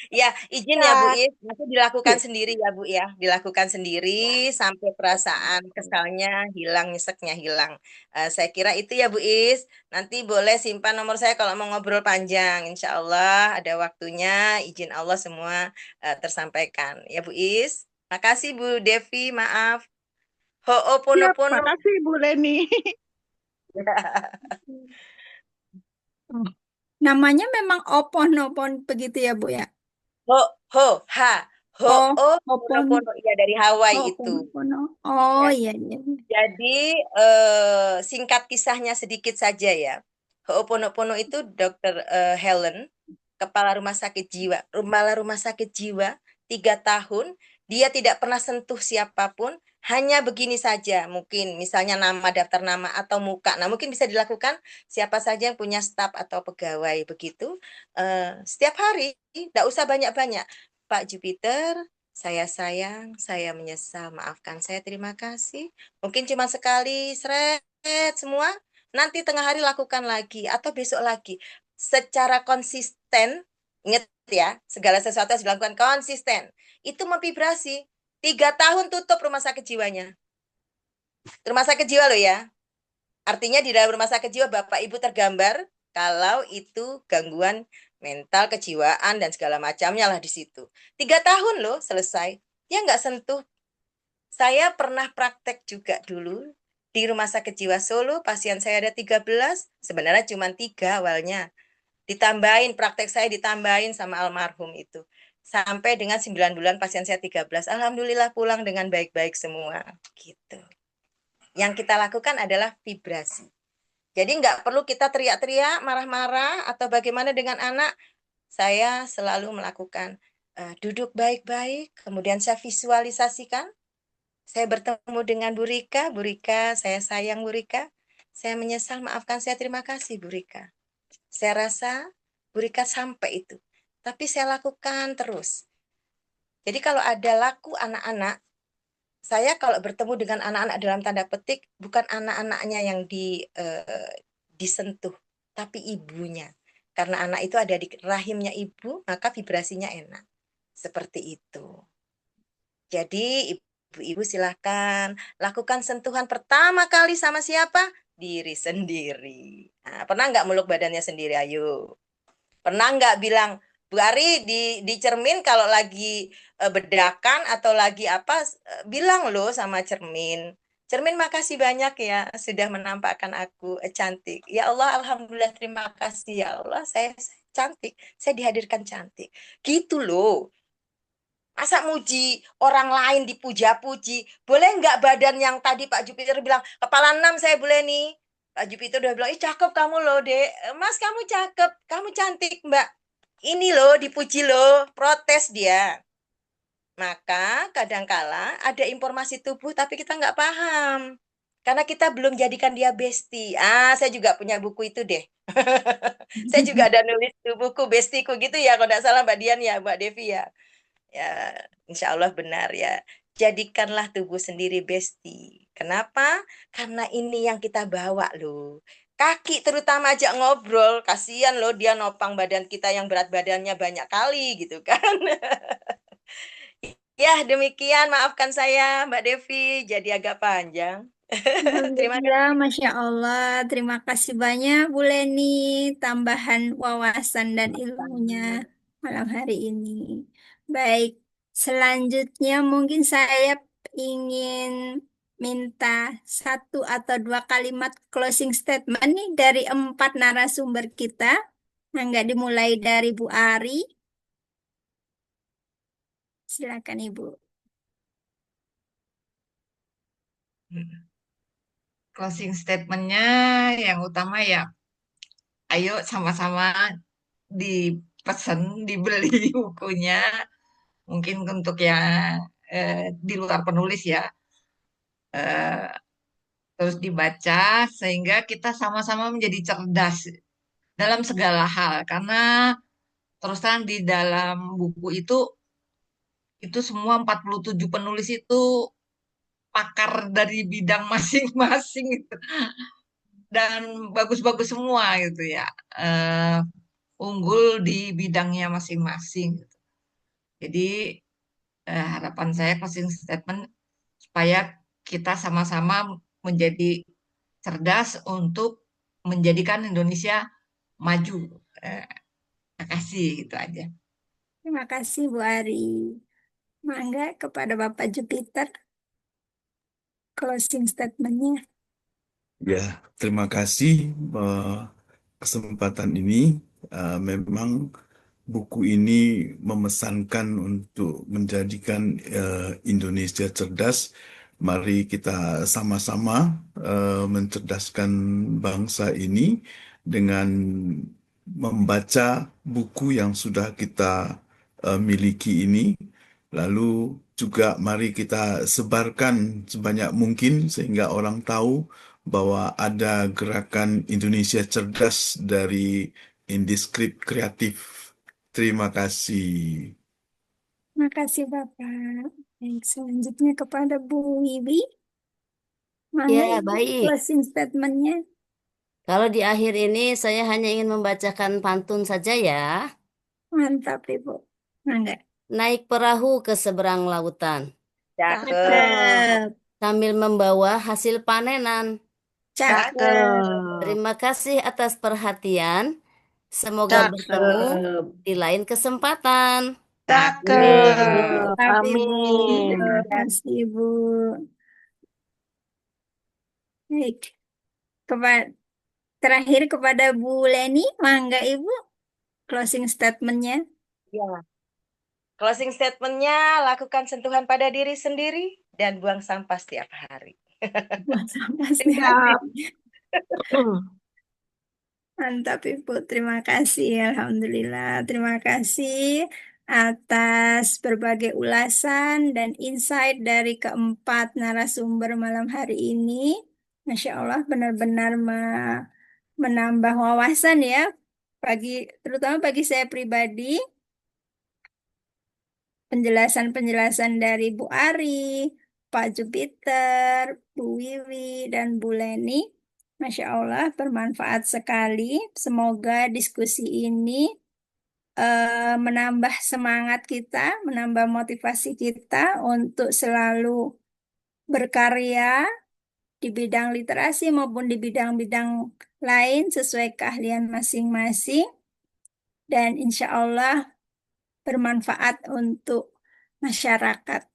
Speaker 4: Ya, izin ya, Bu Is. Nanti dilakukan sendiri ya, Bu ya. Dilakukan sendiri sampai perasaan kesalnya hilang, nyeseknya hilang. Saya kira itu ya, Bu Is. Nanti boleh simpan nomor saya kalau mau ngobrol panjang. Insya Allah ada waktunya, izin Allah semua tersampaikan. Ya, Bu Is. Makasih, Bu Devi. Maaf.
Speaker 9: Siap,
Speaker 4: Ho'oponopono.
Speaker 9: makasih Bu Leni.
Speaker 1: Namanya memang Oponopon begitu ya, Bu ya?
Speaker 4: Ha.
Speaker 1: Opon.
Speaker 4: Ho'oponopono. Iya, dari Hawaii itu.
Speaker 1: Oponopono. Oh,
Speaker 4: Ya.
Speaker 1: iya.
Speaker 4: Jadi singkat kisahnya sedikit saja ya. Ho'oponopono itu Dr. Helen, kepala rumah sakit jiwa, 3 tahun, dia tidak pernah sentuh siapapun, hanya begini saja, mungkin misalnya nama, daftar nama atau muka. Nah, mungkin bisa dilakukan siapa saja yang punya staf atau pegawai begitu. Setiap hari, tidak usah banyak-banyak. Pak Jupiter, saya sayang, saya menyesal, maafkan saya, terima kasih. Mungkin cuma sekali, seret semua. Nanti tengah hari lakukan lagi atau besok lagi. Secara konsisten, ingat ya, segala sesuatu harus dilakukan konsisten. Itu memvibrasi. 3 tahun tutup rumah sakit jiwanya. Rumah sakit jiwa loh ya. Artinya di dalam rumah sakit jiwa Bapak Ibu tergambar kalau itu gangguan mental, kejiwaan, dan segala macamnya lah di situ. 3 tahun loh selesai. Dia nggak sentuh. Saya pernah praktek juga dulu di Rumah Sakit Jiwa Solo, pasien saya ada 13, sebenarnya cuma 3 awalnya. Ditambahin, praktek saya ditambahin sama almarhum itu. Sampai dengan 9 bulan pasien saya 13. Alhamdulillah pulang dengan baik-baik semua. Gitu. Yang kita lakukan adalah vibrasi. Jadi nggak perlu kita teriak-teriak, marah-marah, atau bagaimana dengan anak. Saya selalu melakukan duduk baik-baik, kemudian saya visualisasikan. Saya bertemu dengan Bu Rika. Bu Rika, saya sayang Bu Rika. Saya menyesal, maafkan saya, terima kasih Bu Rika. Saya rasa Bu Rika sampai itu. Tapi saya lakukan terus. Jadi kalau ada laku anak-anak, saya kalau bertemu dengan anak-anak dalam tanda petik, bukan anak-anaknya yang disentuh, tapi ibunya. Karena anak itu ada di rahimnya ibu, maka vibrasinya enak. Seperti itu. Jadi ibu-ibu silahkan lakukan sentuhan pertama kali sama siapa? Diri sendiri. Nah, pernah nggak meluk badannya sendiri? Ayo. Pernah nggak bilang, Bu Ari di cermin kalau lagi bedakan atau lagi apa, bilang loh sama cermin. Cermin makasih banyak ya sudah menampakkan aku cantik. Ya Allah, Alhamdulillah, terima kasih ya Allah, saya cantik. Saya dihadirkan cantik. Gitu loh. Masa muji orang lain dipuja-puji? Boleh nggak badan yang tadi Pak Jupiter bilang, kepala 6 saya boleh nih. Pak Jupiter udah bilang, ih cakep kamu loh dek. Mas kamu cakep, kamu cantik mbak. Ini loh dipuji loh, protes dia. Maka kadangkala ada informasi tubuh tapi kita nggak paham.
Speaker 6: Karena kita belum jadikan dia bestie. Saya juga punya buku itu deh. Saya juga ada nulis tuh buku bestiku gitu ya, kalau tidak salah Mbak Dian ya, Mbak Devi ya. Ya, insya Allah benar ya. Jadikanlah tubuh sendiri bestie. Kenapa? Karena ini yang kita bawa loh. Kaki terutama aja ngobrol, kasihan loh dia nopang badan kita yang berat badannya banyak kali gitu kan. Ya, demikian maafkan saya Mbak Devi, jadi agak panjang. Terima
Speaker 1: Alhamdulillah,
Speaker 6: kasih.
Speaker 1: Masya Allah. Terima kasih banyak, Bu Leni, tambahan wawasan dan ilmunya malam hari ini. Baik, selanjutnya mungkin saya ingin minta satu atau dua kalimat closing statement nih dari empat narasumber kita. Nah, nggak dimulai dari Bu Ari. Silakan, Ibu.
Speaker 4: Closing statementnya yang utama ya, ayo sama-sama dipesan, dibeli bukunya. Mungkin untuk yang di luar penulis ya, eh, terus dibaca sehingga kita sama-sama menjadi cerdas dalam segala hal. Karena terus terang di dalam buku itu semua 47 penulis itu pakar dari bidang masing-masing gitu. Dan bagus-bagus semua gitu ya. Eh, Unggul di bidangnya masing-masing gitu. Jadi harapan saya closing statement supaya kita sama-sama menjadi cerdas untuk menjadikan Indonesia maju. Eh, Makasih gitu aja.
Speaker 1: Terima kasih, Bu Ari. Mangga kepada Bapak Jupiter, closing statementnya.
Speaker 5: Ya, terima kasih kesempatan ini. Memang buku ini memesankan untuk menjadikan Indonesia cerdas. Mari kita sama-sama mencerdaskan bangsa ini dengan membaca buku yang sudah kita miliki ini. Lalu juga mari kita sebarkan sebanyak mungkin sehingga orang tahu bahwa ada gerakan Indonesia Cerdas dari Indiskrip Kreatif. Terima kasih.
Speaker 1: Terima kasih, Bapak. Baik, selanjutnya kepada Bu Wiwi. Mangga,
Speaker 2: Ya,
Speaker 1: Ibu,
Speaker 2: baik.
Speaker 1: closing statementnya.
Speaker 2: Kalau di akhir ini saya hanya ingin membacakan pantun saja ya.
Speaker 1: Mantap, Ibu. Mangga.
Speaker 2: Naik perahu ke seberang lautan
Speaker 6: Cakep.
Speaker 1: Cakep.
Speaker 2: sambil membawa hasil panenan.
Speaker 1: Cakep.
Speaker 2: Terima kasih atas perhatian. Semoga bertemu
Speaker 7: Cakep.
Speaker 2: di lain kesempatan.
Speaker 8: Cakep.
Speaker 1: Mantap, Ibu.
Speaker 8: Amin.
Speaker 1: Terima kasih, Ibu. Baik. Terakhir kepada Bu Leni. Mangga, Ibu, closing statementnya.
Speaker 6: Ya. Closing statementnya, lakukan sentuhan pada diri sendiri dan buang sampah setiap hari.
Speaker 1: Buat sampah
Speaker 6: Terima
Speaker 1: setiap
Speaker 6: kasih.
Speaker 1: Mantap Ibu, terima kasih. Alhamdulillah, terima kasih atas berbagai ulasan dan insight dari keempat narasumber malam hari ini. Masya Allah, benar-benar menambah wawasan ya, terutama bagi saya pribadi. Penjelasan-penjelasan dari Bu Ari, Pak Jupiter, Bu Wiwi, dan Bu Leni. Masya Allah, bermanfaat sekali. Semoga diskusi ini menambah semangat kita, menambah motivasi kita untuk selalu berkarya di bidang literasi maupun di bidang-bidang lain sesuai keahlian masing-masing. Dan insya Allah bermanfaat untuk masyarakat.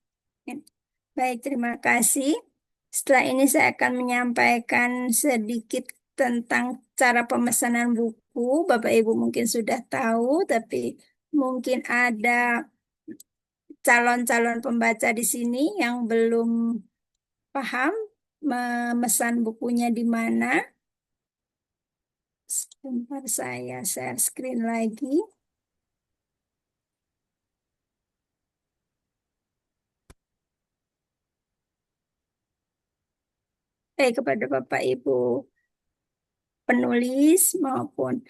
Speaker 1: Baik, terima kasih. Setelah ini saya akan menyampaikan sedikit tentang cara pemesanan buku. Bapak Ibu mungkin sudah tahu, tapi mungkin ada calon-calon pembaca di sini yang belum paham memesan bukunya di mana. Sebentar saya share screen lagi. kepada Bapak Ibu penulis maupun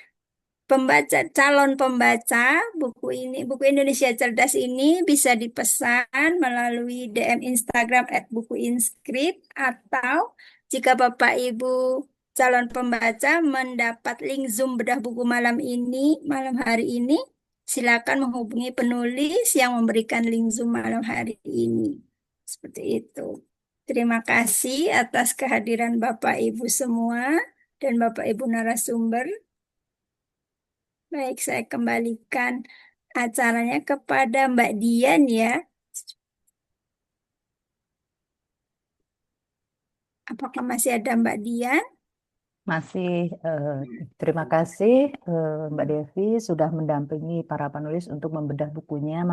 Speaker 1: pembaca, calon pembaca buku ini, buku Indonesia Cerdas ini bisa dipesan melalui DM Instagram @bukuinskrip, atau jika Bapak Ibu calon pembaca mendapat link Zoom bedah buku malam ini, malam hari ini, silakan menghubungi penulis yang memberikan link Zoom malam hari ini. Seperti itu. Terima kasih atas kehadiran Bapak Ibu semua dan Bapak Ibu narasumber. Baik, saya kembalikan acaranya kepada Mbak Dian ya. Apakah masih ada Mbak Dian?
Speaker 3: Masih, terima kasih Mbak Devi sudah mendampingi para penulis untuk membedah bukunya.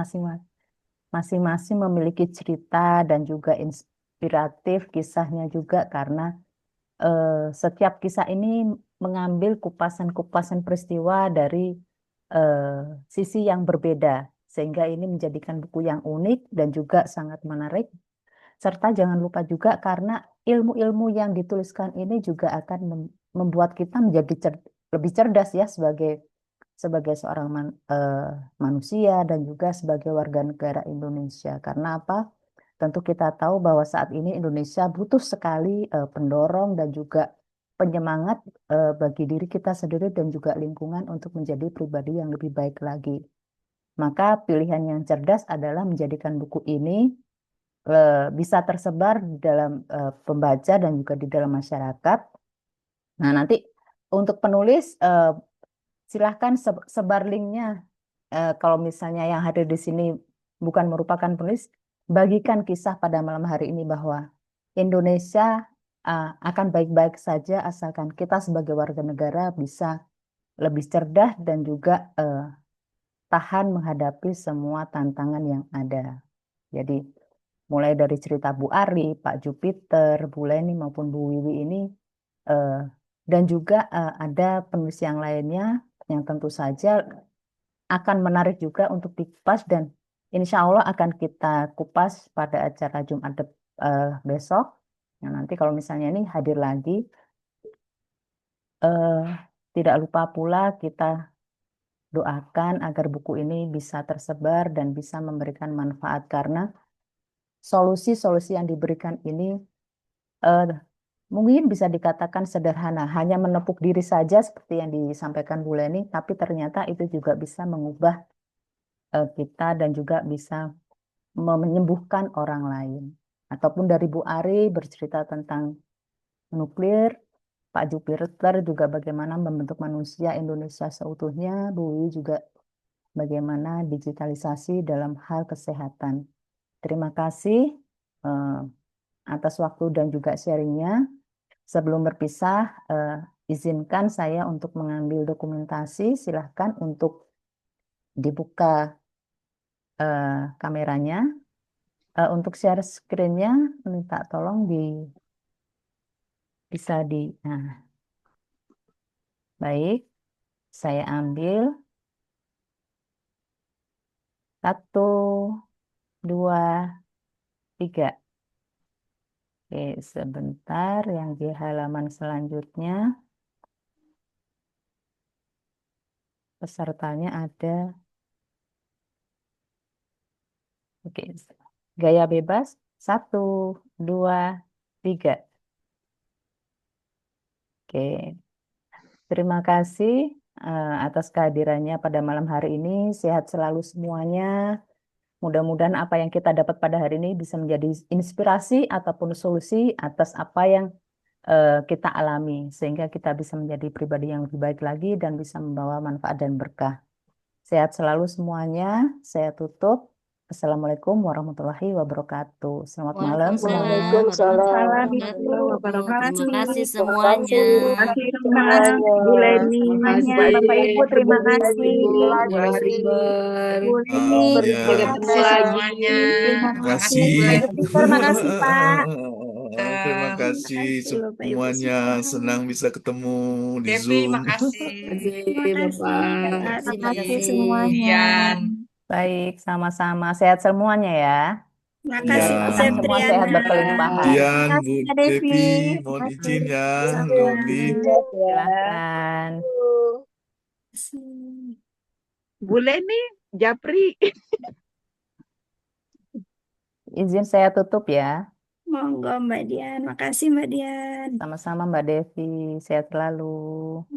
Speaker 3: Masing-masing memiliki cerita dan juga inspiratif kisahnya juga karena setiap kisah ini mengambil kupasan-kupasan peristiwa dari sisi yang berbeda, sehingga ini menjadikan buku yang unik dan juga sangat menarik. Serta jangan lupa juga karena ilmu-ilmu yang dituliskan ini juga akan membuat kita menjadi lebih cerdas ya sebagai seorang manusia dan juga sebagai warga negara Indonesia. Karena apa? Tentu kita tahu bahwa saat ini Indonesia butuh sekali pendorong dan juga penyemangat bagi diri kita sendiri dan juga lingkungan untuk menjadi pribadi yang lebih baik lagi. Maka pilihan yang cerdas adalah menjadikan buku ini bisa tersebar di dalam pembaca dan juga di dalam masyarakat. Nah, nanti untuk penulis silahkan sebar linknya. Kalau misalnya yang hadir di sini bukan merupakan penulis, bagikan kisah pada malam hari ini bahwa Indonesia akan baik-baik saja asalkan kita sebagai warga negara bisa lebih cerdas dan juga tahan menghadapi semua tantangan yang ada. Jadi mulai dari cerita Bu Ari, Pak Jupiter, Bu Leni maupun Bu Wiwi ini dan juga ada penulis yang lainnya yang tentu saja akan menarik juga untuk dikupas dan insya Allah akan kita kupas pada acara Jumat besok. Nah, nanti kalau misalnya ini hadir lagi, tidak lupa pula kita doakan agar buku ini bisa tersebar dan bisa memberikan manfaat karena solusi-solusi yang diberikan ini mungkin bisa dikatakan sederhana, hanya menepuk diri saja seperti yang disampaikan Bu Leni, tapi ternyata itu juga bisa mengubah kita dan juga bisa menyembuhkan orang lain. Ataupun dari Bu Ari bercerita tentang nuklir, Pak Jupiter juga bagaimana membentuk manusia Indonesia seutuhnya, Bu Wiwi juga bagaimana digitalisasi dalam hal kesehatan. Terima kasih atas waktu dan juga sharingnya. Sebelum berpisah, izinkan saya untuk mengambil dokumentasi. Silahkan untuk dibuka kameranya. Untuk share screen-nya, minta tolong bisa nah, baik, saya ambil 1, 2, 3. Oke, sebentar yang di halaman selanjutnya. Pesertanya ada. Oke, gaya bebas. 1, 2, 3. Oke, terima kasih atas kehadirannya pada malam hari ini. Sehat selalu semuanya. Mudah-mudahan apa yang kita dapat pada hari ini bisa menjadi inspirasi ataupun solusi atas apa yang kita alami, sehingga kita bisa menjadi pribadi yang lebih baik lagi dan bisa membawa manfaat dan berkah. Sehat selalu semuanya. Saya tutup. Assalamualaikum warahmatullahi wabarakatuh. Selamat malam.
Speaker 2: Waalaikumsalam
Speaker 8: Waalaikumsalam
Speaker 2: warahmatullahi wabarakatuh. Terima kasih
Speaker 8: warahmatullahi
Speaker 2: semuanya.
Speaker 8: Terima kasih
Speaker 1: Bu Leni,
Speaker 7: Terima kasih
Speaker 1: Bapak Ibu, terima kasih.
Speaker 7: Bu narasumber.
Speaker 1: Bu Leni,
Speaker 2: Terima
Speaker 7: Sampai
Speaker 5: Ya,
Speaker 7: ketemu
Speaker 4: kasih
Speaker 2: kasih.
Speaker 7: lagi.
Speaker 4: semuanya.
Speaker 1: terima
Speaker 5: terima
Speaker 1: kasih.
Speaker 5: kasih.
Speaker 1: Pak Jupiter, makasih Pak.
Speaker 5: Terima
Speaker 4: Eh,
Speaker 5: kasih
Speaker 1: Makasih Bapak Ibu
Speaker 5: semuanya.
Speaker 1: semua.
Speaker 5: Senang bisa ketemu di
Speaker 4: Devi,
Speaker 5: Zoom.
Speaker 4: makasih.
Speaker 7: Terima
Speaker 1: Terima
Speaker 7: kasih
Speaker 1: kasih Kak
Speaker 7: Bapak.
Speaker 1: Tata,
Speaker 2: Terima
Speaker 1: makasih
Speaker 2: kasih.
Speaker 1: semuanya.
Speaker 4: Dian.
Speaker 3: Baik, sama-sama. Sehat semuanya ya.
Speaker 1: Makasih Bu
Speaker 3: Doakan semua sehat
Speaker 1: Septriana.
Speaker 3: berkelimpahan.
Speaker 5: Dian, Bu
Speaker 1: Makasih Kak Devi.
Speaker 5: Devi, mohon izin ya,
Speaker 1: Sama.
Speaker 5: Lovely.
Speaker 8: Lihat ya.
Speaker 3: Silahkan.
Speaker 9: Bu Leni, Japri.
Speaker 3: Izin saya tutup ya.
Speaker 1: Monggo Mbak Dian. Makasih Mbak Dian.
Speaker 3: Sama-sama Mbak Devi. Sehat selalu.